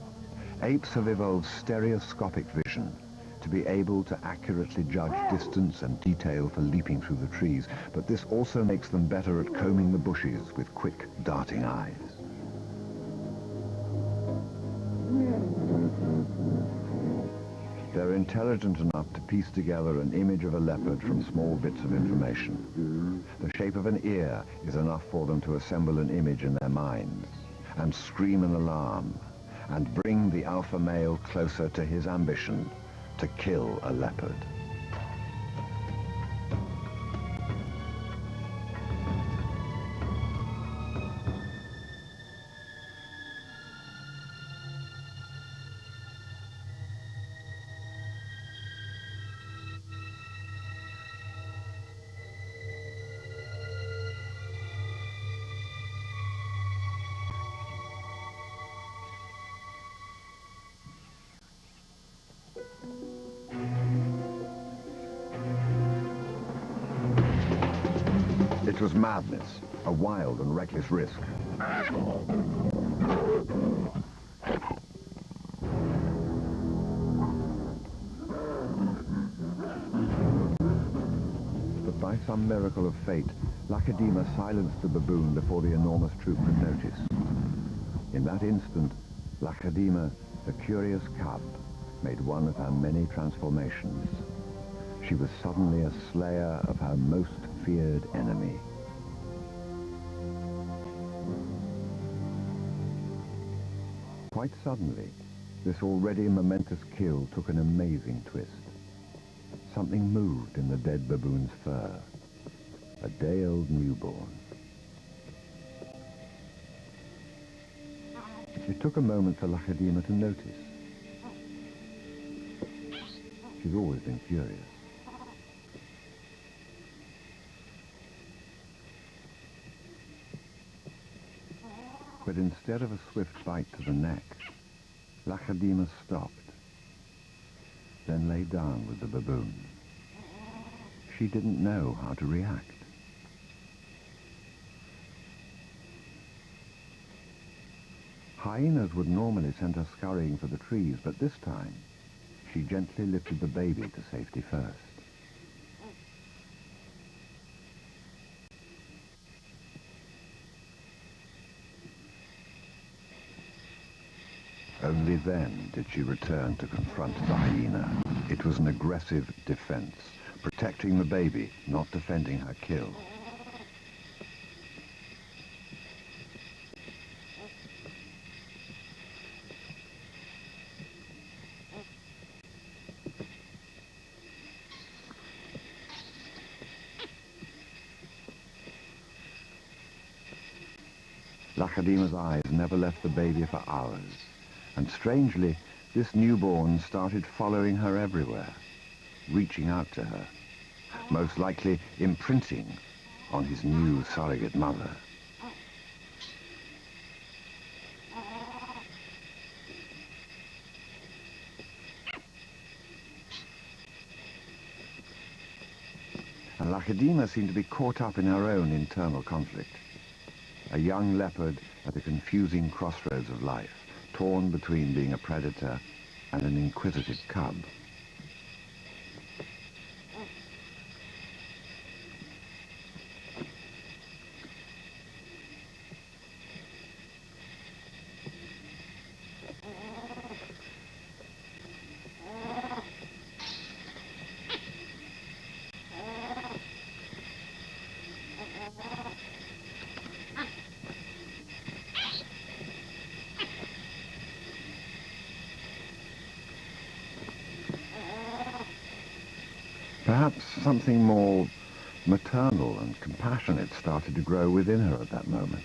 S1: Apes have evolved stereoscopic vision to be able to accurately judge distance and detail for leaping through the trees, but this also makes them better at combing the bushes with quick, darting eyes. They're intelligent enough to piece together an image of a leopard from small bits of information. The shape of an ear is enough for them to assemble an image in their minds and scream an alarm and bring the alpha male closer to his ambition to kill a leopard. was madness, a wild and reckless risk. But by some miracle of fate, Lacedaemon silenced the baboon before the enormous troop could notice. In that instant, Lacedaemon, the curious cub, made one of her many transformations. She was suddenly a slayer of her most feared enemy. Quite suddenly, this already momentous kill took an amazing twist. Something moved in the dead baboon's fur. A day-old newborn. It took a moment for Lacedaemon to notice. She's always been curious. But instead of a swift bite to the neck, Lacedaemon stopped, then lay down with the baboon. She didn't know how to react. Hyenas would normally send her scurrying for the trees, but this time, she gently lifted the baby to safety first. Only then did she return to confront the hyena. It was an aggressive defense, protecting the baby, not defending her kill. Lacedaemon's eyes never left the baby for hours, and strangely, this newborn started following her everywhere, reaching out to her, most likely imprinting on his new surrogate mother. And Lacedaemon seemed to be caught up in her own internal conflict. A young leopard at a confusing crossroads of life, torn between being a predator and an inquisitive cub. Perhaps something more maternal and compassionate started to grow within her at that moment.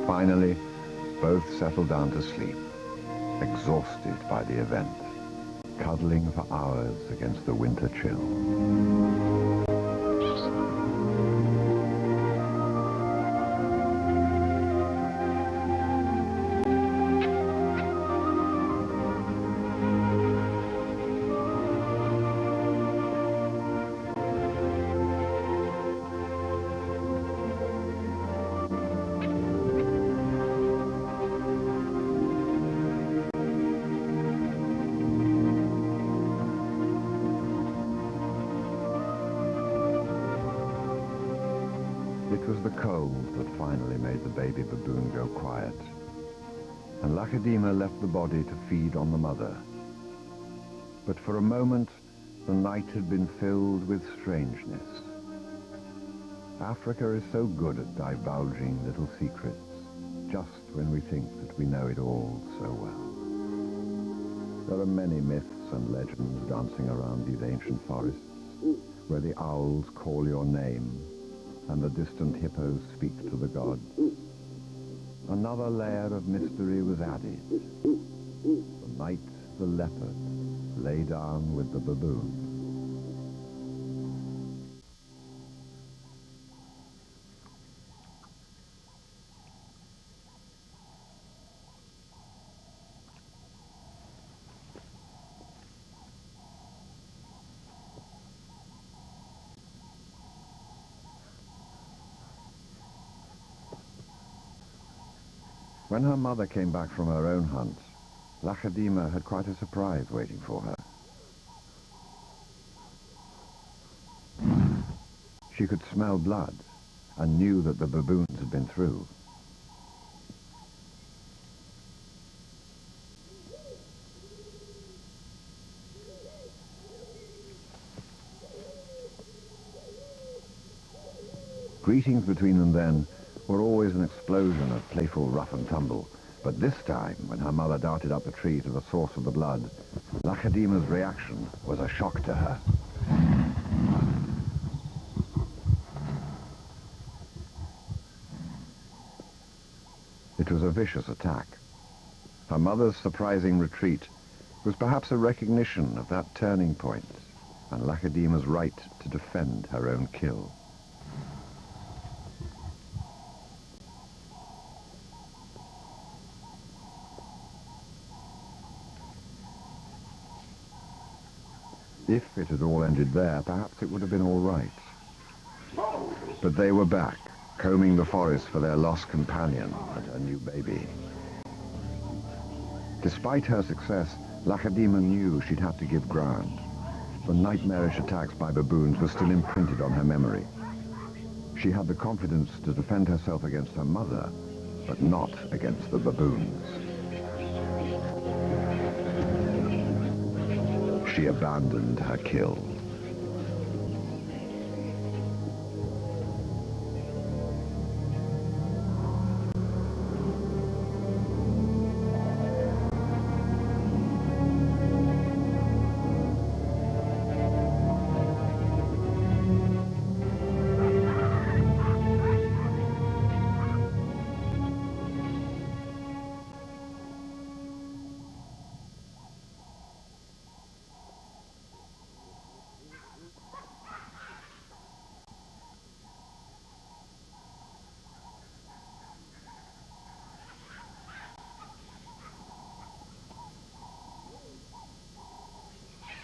S1: Finally, both settled down to sleep, exhausted by the event, cuddling for hours against the winter chill. It was the cold that finally made the baby baboon go quiet, and Lacedaemon left the body to feed on the mother. But for a moment, the night had been filled with strangeness. Africa is so good at divulging little secrets, just when we think that we know it all so well. There are many myths and legends dancing around these ancient forests, where the owls call your name and the distant hippos speak to the gods. Another layer of mystery was added. The night the leopard lay down with the baboon. When her mother came back from her own hunt, Lachadima had quite a surprise waiting for her. She could smell blood and knew that the baboons had been through. Greetings between them then were always an explosion of playful rough and tumble, but this time, when her mother darted up the tree to the source of the blood, Lachadima's reaction was a shock to her. It was a vicious attack. Her mother's surprising retreat was perhaps a recognition of that turning point and Lachadima's right to defend her own kill. If it had all ended there, perhaps it would have been all right. But they were back, combing the forest for their lost companion and her new baby. Despite her success, Lachadima knew she'd have to give ground. The nightmarish attacks by baboons were still imprinted on her memory. She had the confidence to defend herself against her mother, but not against the baboons. She abandoned her kill.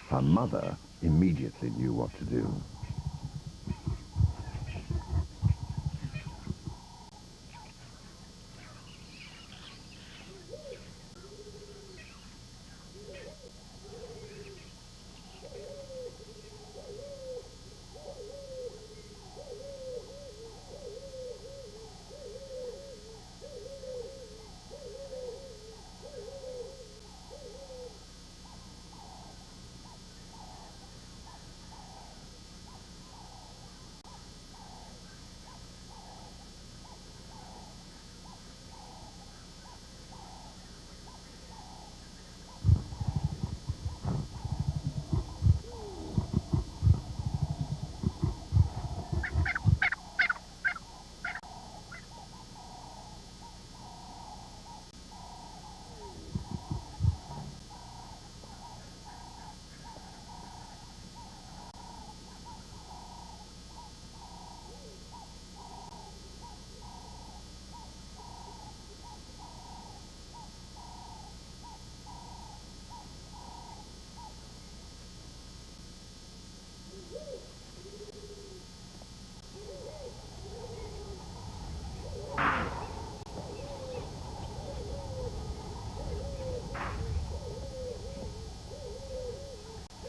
S1: Her mother immediately knew what to do.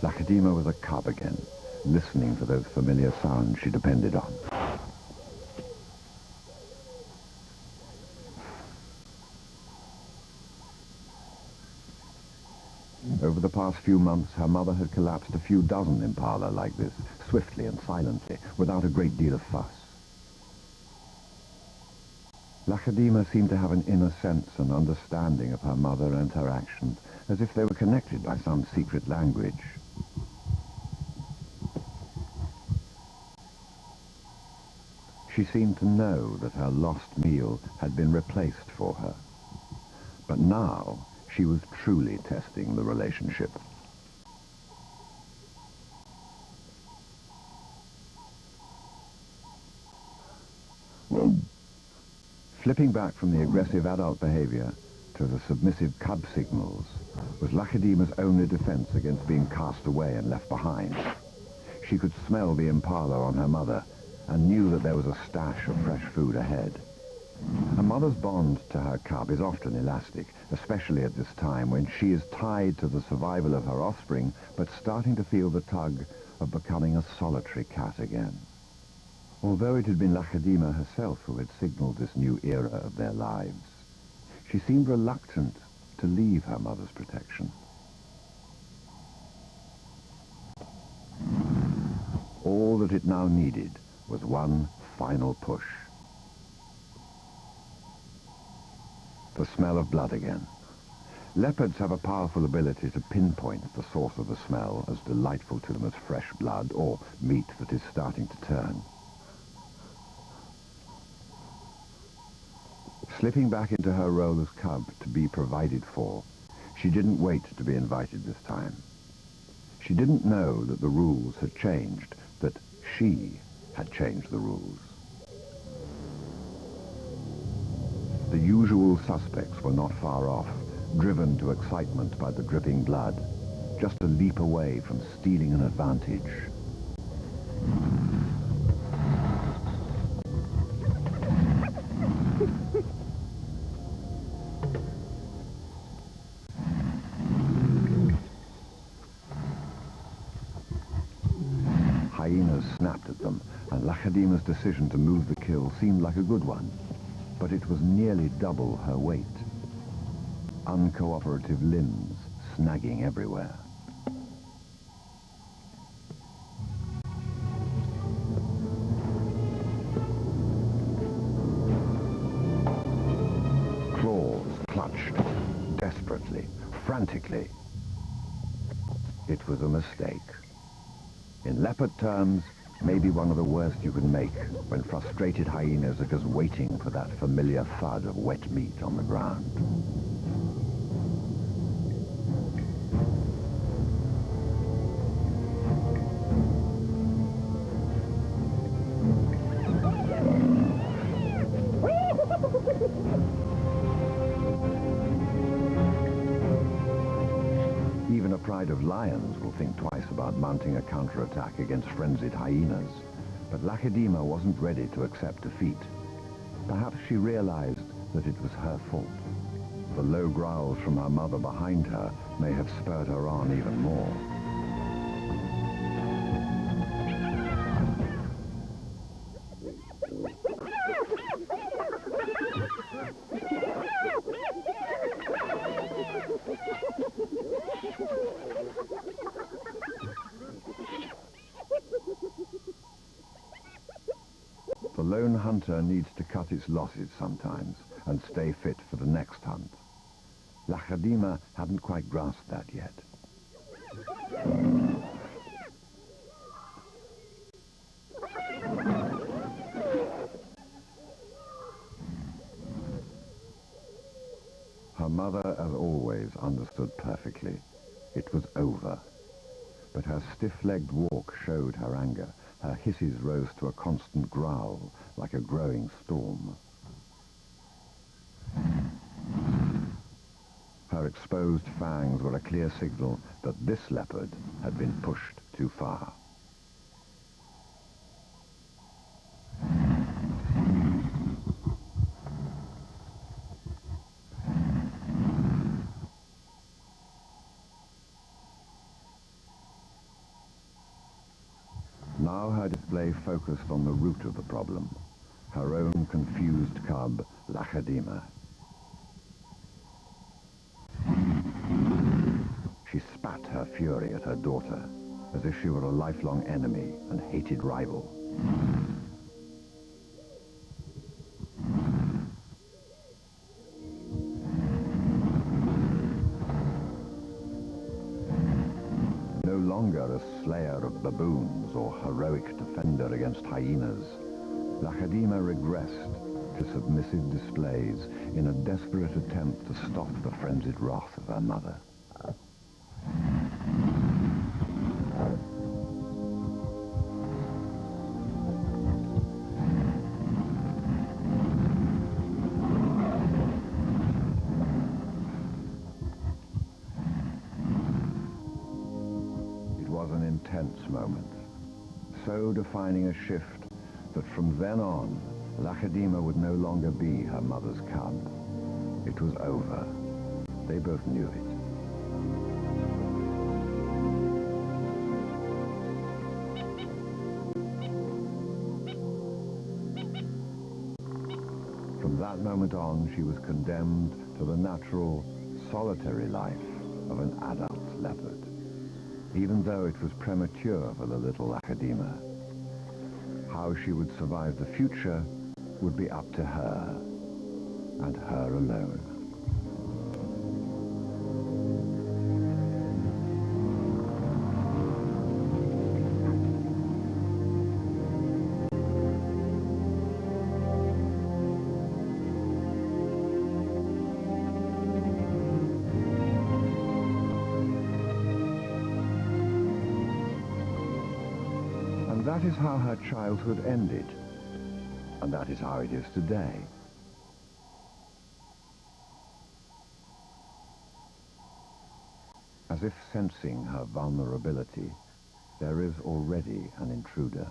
S1: Lachadima was a cub again, listening for those familiar sounds she depended on. Over the past few months, her mother had collapsed a few dozen impala like this, swiftly and silently, without a great deal of fuss. Lachadima seemed to have an inner sense and understanding of her mother and her actions, as if they were connected by some secret language. She seemed to know that her lost meal had been replaced for her. But now she was truly testing the relationship. Flipping back from the aggressive adult behavior to the submissive cub signals was Lachadima's only defense against being cast away and left behind. She could smell the impala on her mother and knew that there was a stash of fresh food ahead. A mother's bond to her cub is often elastic, especially at this time when she is tied to the survival of her offspring, but starting to feel the tug of becoming a solitary cat again. Although it had been Lachadima herself who had signaled this new era of their lives, she seemed reluctant to leave her mother's protection. All that it now needed was one final push. The smell of blood again. Leopards have a powerful ability to pinpoint the source of the smell as delightful to them as fresh blood or meat that is starting to turn. Slipping back into her role as cub to be provided for, she didn't wait to be invited this time. She didn't know that the rules had changed, that she had changed the rules. The usual suspects were not far off, driven to excitement by the dripping blood, just a leap away from stealing an advantage. Hyenas snapped at them, and Lachadima's decision to move the kill seemed like a good one, but it was nearly double her weight. Uncooperative limbs snagging everywhere. Claws clutched, desperately, frantically. It was a mistake. In leopard terms, maybe one of the worst you can make when frustrated hyenas are just waiting for that familiar thud of wet meat on the ground. Even a pride of lions will think twice about mounting a counterattack against frenzied hyenas. But Lachadima wasn't ready to accept defeat. Perhaps she realized that it was her fault. The low growls from her mother behind her may have spurred her on even more. The lone hunter needs to cut its losses sometimes and stay fit for the next hunt. Lachadima hadn't quite grasped that yet. Her mother, as always, understood perfectly. It was over. But her stiff-legged walk showed her anger. Her hisses rose to a constant growl, like a growing storm. Her exposed fangs were a clear signal that this leopard had been pushed too far. Now her display focused on the root of the problem, her own confused cub, Lachadima. She spat her fury at her daughter, as if she were a lifelong enemy and hated rival. baboons or heroic defender against hyenas, Lachadima regressed to submissive displays in a desperate attempt to stop the frenzied wrath of her mother. It was an intense moment, so defining a shift that from then on, Lachadima would no longer be her mother's cub. It was over. They both knew it. From that moment on, she was condemned to the natural, solitary life of an adult leopard, even though it was premature for the little Lachadima. How she would survive the future would be up to her, and her alone. And that is how her childhood ended. And that is how it is today. As if sensing her vulnerability, there is already an intruder.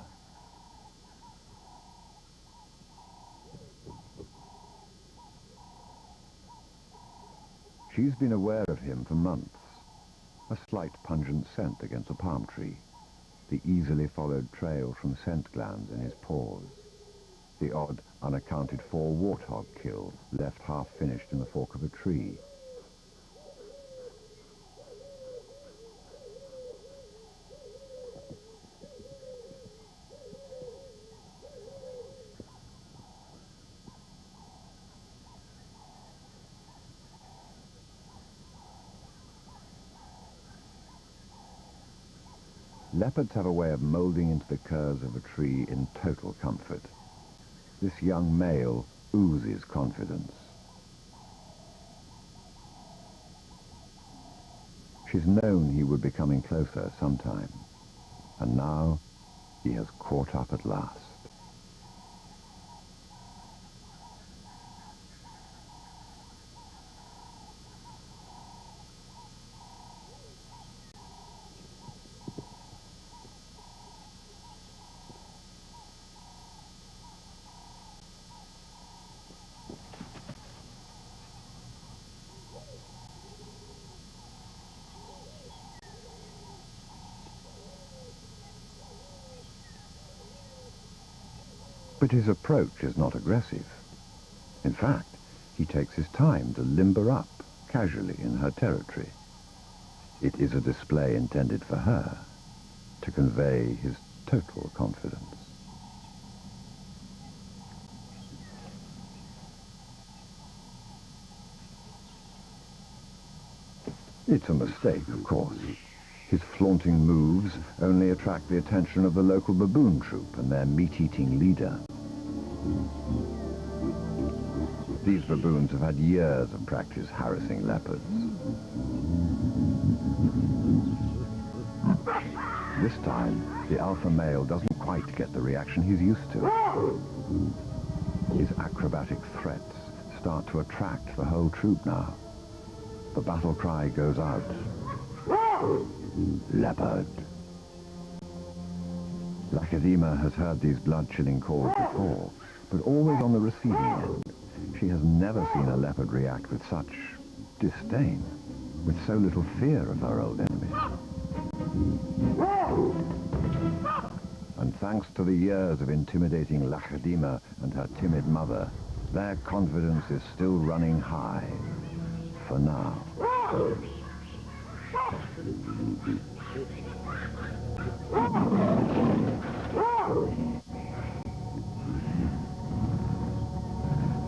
S1: She's been aware of him for months. A slight pungent scent against a palm tree. The easily followed trail from scent glands in his paws. The odd, unaccounted-for warthog kill left half-finished in the fork of a tree. Leopards have a way of molding into the curves of a tree in total comfort. This young male oozes confidence. She's known he would be coming closer sometime, and now he has caught up at last. But his approach is not aggressive. In fact, he takes his time to limber up casually in her territory. It is a display intended for her, to convey his total confidence. It's a mistake, of course. His flaunting moves only attract the attention of the local baboon troop and their meat-eating leader. These baboons have had years of practice harassing leopards. This time, the alpha male doesn't quite get the reaction he's used to. His acrobatic threats start to attract the whole troop now. The battle cry goes out. Leopard. Lachadima has heard these blood-chilling calls before, but always on the receiving end. She has never seen a leopard react with such disdain, with so little fear of her old enemy. And thanks to the years of intimidating Lachadima and her timid mother, their confidence is still running high, for now.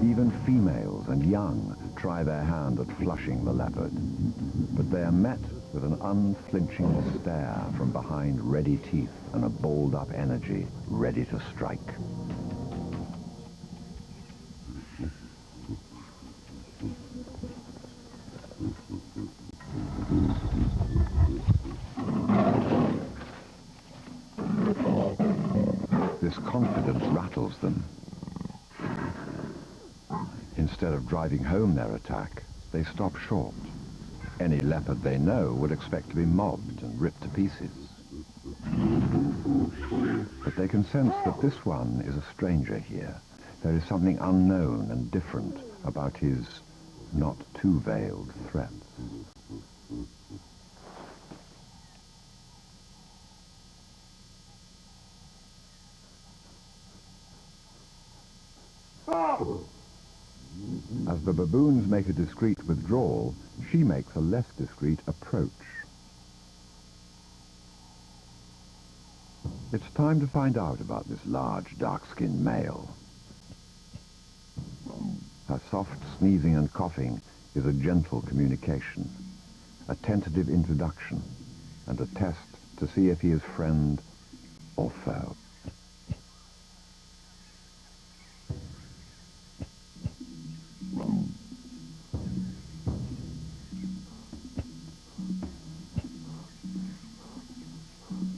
S1: Even females and young try their hand at flushing the leopard, but they are met with an unflinching stare from behind ready teeth and a balled-up energy ready to strike. This confidence rattles them. Instead of driving home their attack, they stop short. Any leopard they know would expect to be mobbed and ripped to pieces. But they can sense that this one is a stranger here. There is something unknown and different about his not too veiled threats. As the baboons make a discreet withdrawal, she makes a less discreet approach. It's time to find out about this large, dark-skinned male. Her soft sneezing and coughing is a gentle communication, a tentative introduction, and a test to see if he is friend or foe.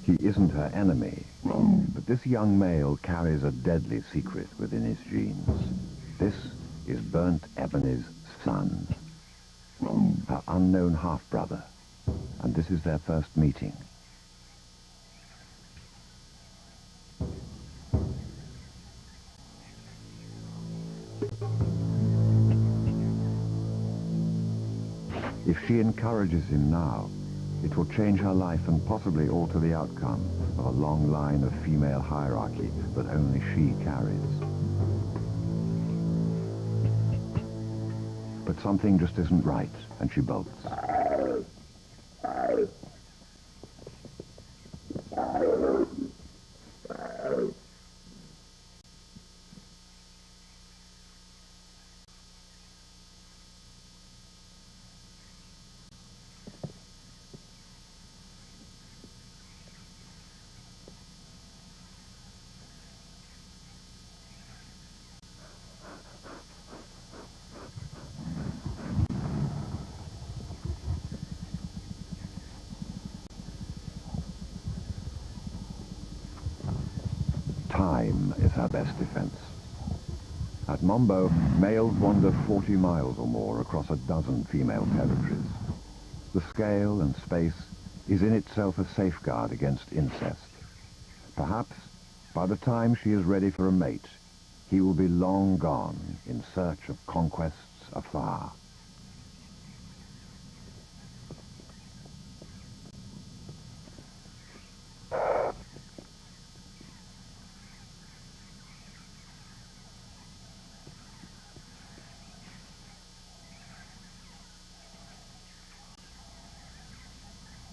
S1: He isn't her enemy, but this young male carries a deadly secret within his genes. This is Burnt Ebony's son, her unknown half-brother, and this is their first meeting. If she encourages him now, it will change her life and possibly alter the outcome of a long line of female hierarchy that only she carries. But something just isn't right, and she bolts. Time is her best defense. At Mombo, males wander 40 miles or more across a dozen female territories. The scale and space is in itself a safeguard against incest. Perhaps, by the time she is ready for a mate, he will be long gone in search of conquests afar.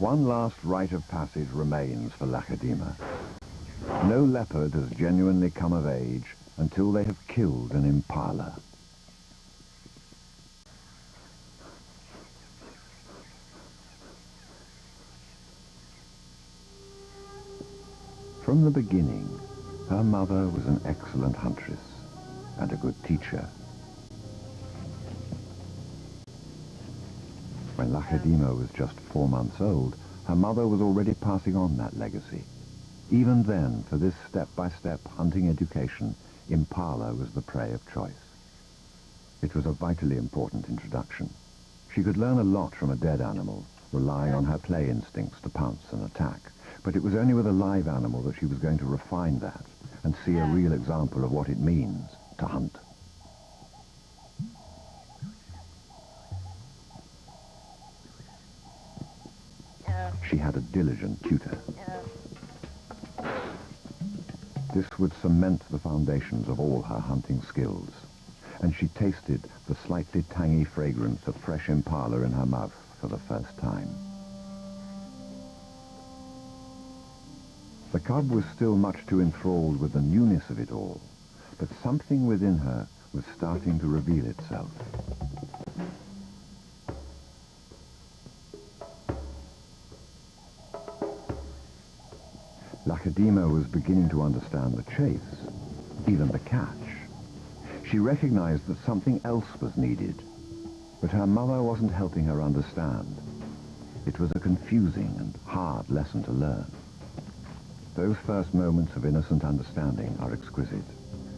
S1: One last rite of passage remains for Lakedima. No leopard has genuinely come of age until they have killed an impala. From the beginning, her mother was an excellent huntress and a good teacher. When Lakedima was just 4 months old, her mother was already passing on that legacy. Even then, for this step-by-step hunting education, impala was the prey of choice. It was a vitally important introduction. She could learn a lot from a dead animal, relying on her play instincts to pounce and attack. But it was only with a live animal that she was going to refine that and see a real example of what it means to hunt. She had a diligent tutor. This would cement the foundations of all her hunting skills, and she tasted the slightly tangy fragrance of fresh impala in her mouth for the first time. The cub was still much too enthralled with the newness of it all, but something within her was starting to reveal itself. Lacedema was beginning to understand the chase, even the catch. She recognized that something else was needed, but her mother wasn't helping her understand. It was a confusing and hard lesson to learn. Those first moments of innocent understanding are exquisite.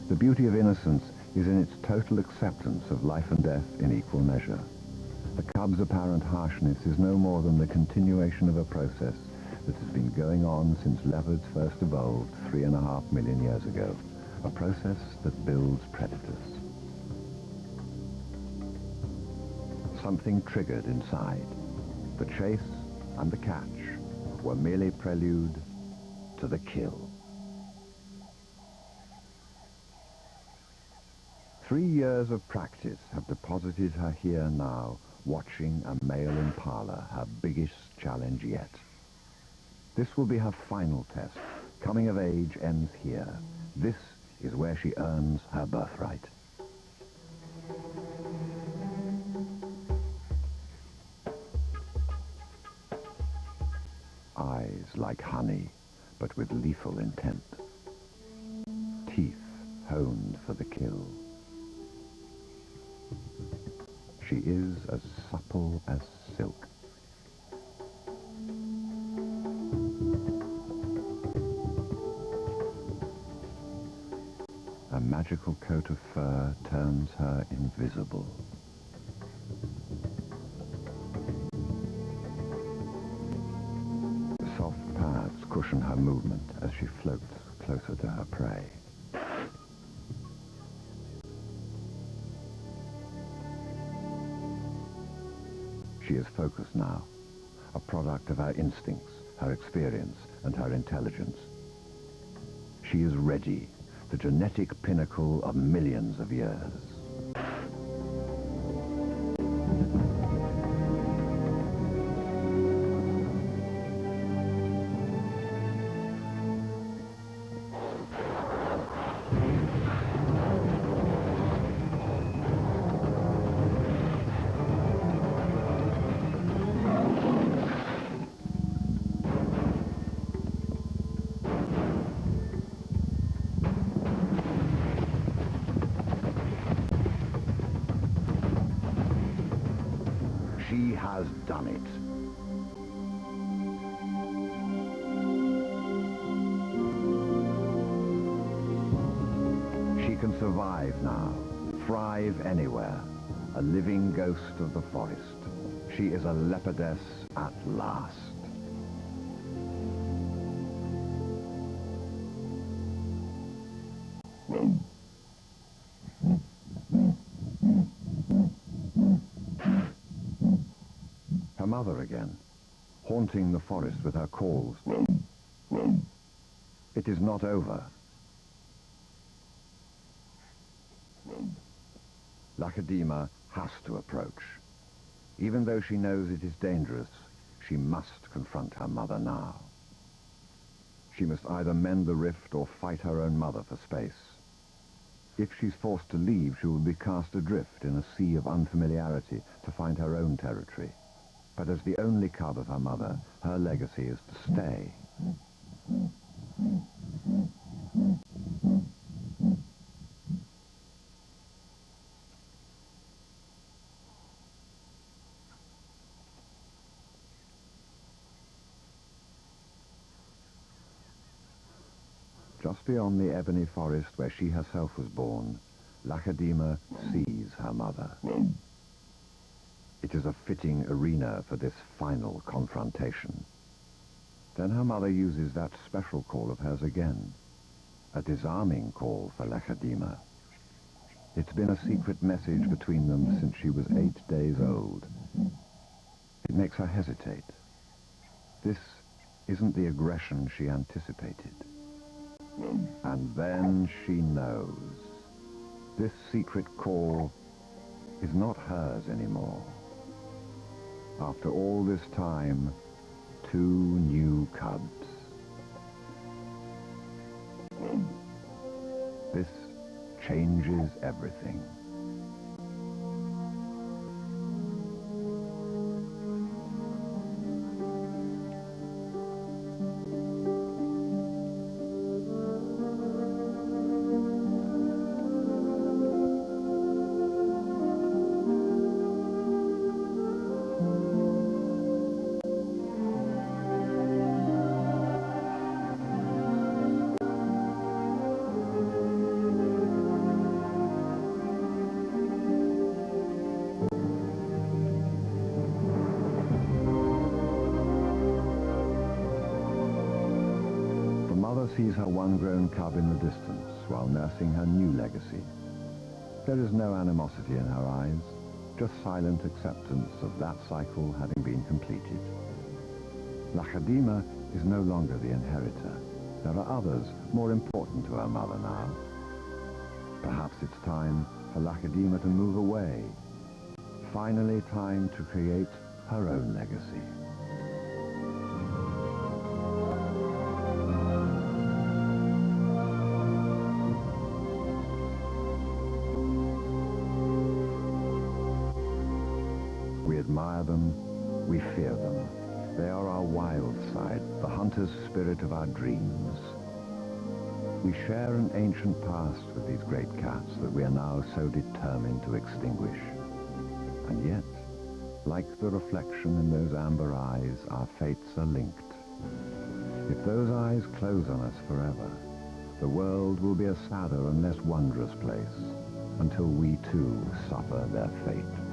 S1: The beauty of innocence is in its total acceptance of life and death in equal measure. The cub's apparent harshness is no more than the continuation of a process that has been going on since leopards first evolved 3.5 million years ago, a process that builds predators. Something triggered inside. The chase and the catch were merely prelude to the kill. 3 years of practice have deposited her here now, watching a male impala, her biggest challenge yet. This will be her final test. Coming of age ends here. This is where she earns her birthright. Eyes like honey, but with lethal intent. Teeth honed for the kill. She is as supple as silk. A magical coat of fur turns her invisible. Soft pads cushion her movement as she floats closer to her prey. She is focused now, a product of her instincts, her experience, and her intelligence. She is ready, the genetic pinnacle of millions of years. She has done it. She can survive now, thrive anywhere, a living ghost of the forest. She is a leopardess at last. Her mother again, haunting the forest with her calls. It is not over. Lacedema has to approach. Even though she knows it is dangerous, she must confront her mother now. She must either mend the rift or fight her own mother for space. If she's forced to leave, she will be cast adrift in a sea of unfamiliarity to find her own territory. But as the only cub of her mother, her legacy is to stay. Just beyond the ebony forest where she herself was born, Lacedema sees her mother. It is a fitting arena for this final confrontation. Then her mother uses that special call of hers again, a disarming call for Lacedema. It's been a secret message between them since she was 8 days old. It makes her hesitate. This isn't the aggression she anticipated. And then she knows. This secret call is not hers anymore. After all this time, 2 new cubs. This changes everything. sees her one-grown cub in the distance while nursing her new legacy. There is no animosity in her eyes, just silent acceptance of that cycle having been completed. La Khadima is no longer the inheritor. There are others more important to her mother now. Perhaps it's time for La Khadima to move away. Finally time to create her own legacy. We admire them, we fear them. They are our wild side, the hunter's spirit of our dreams. We share an ancient past with these great cats that we are now so determined to extinguish. And yet, like the reflection in those amber eyes, our fates are linked. If those eyes close on us forever, the world will be a sadder and less wondrous place until we too suffer their fate.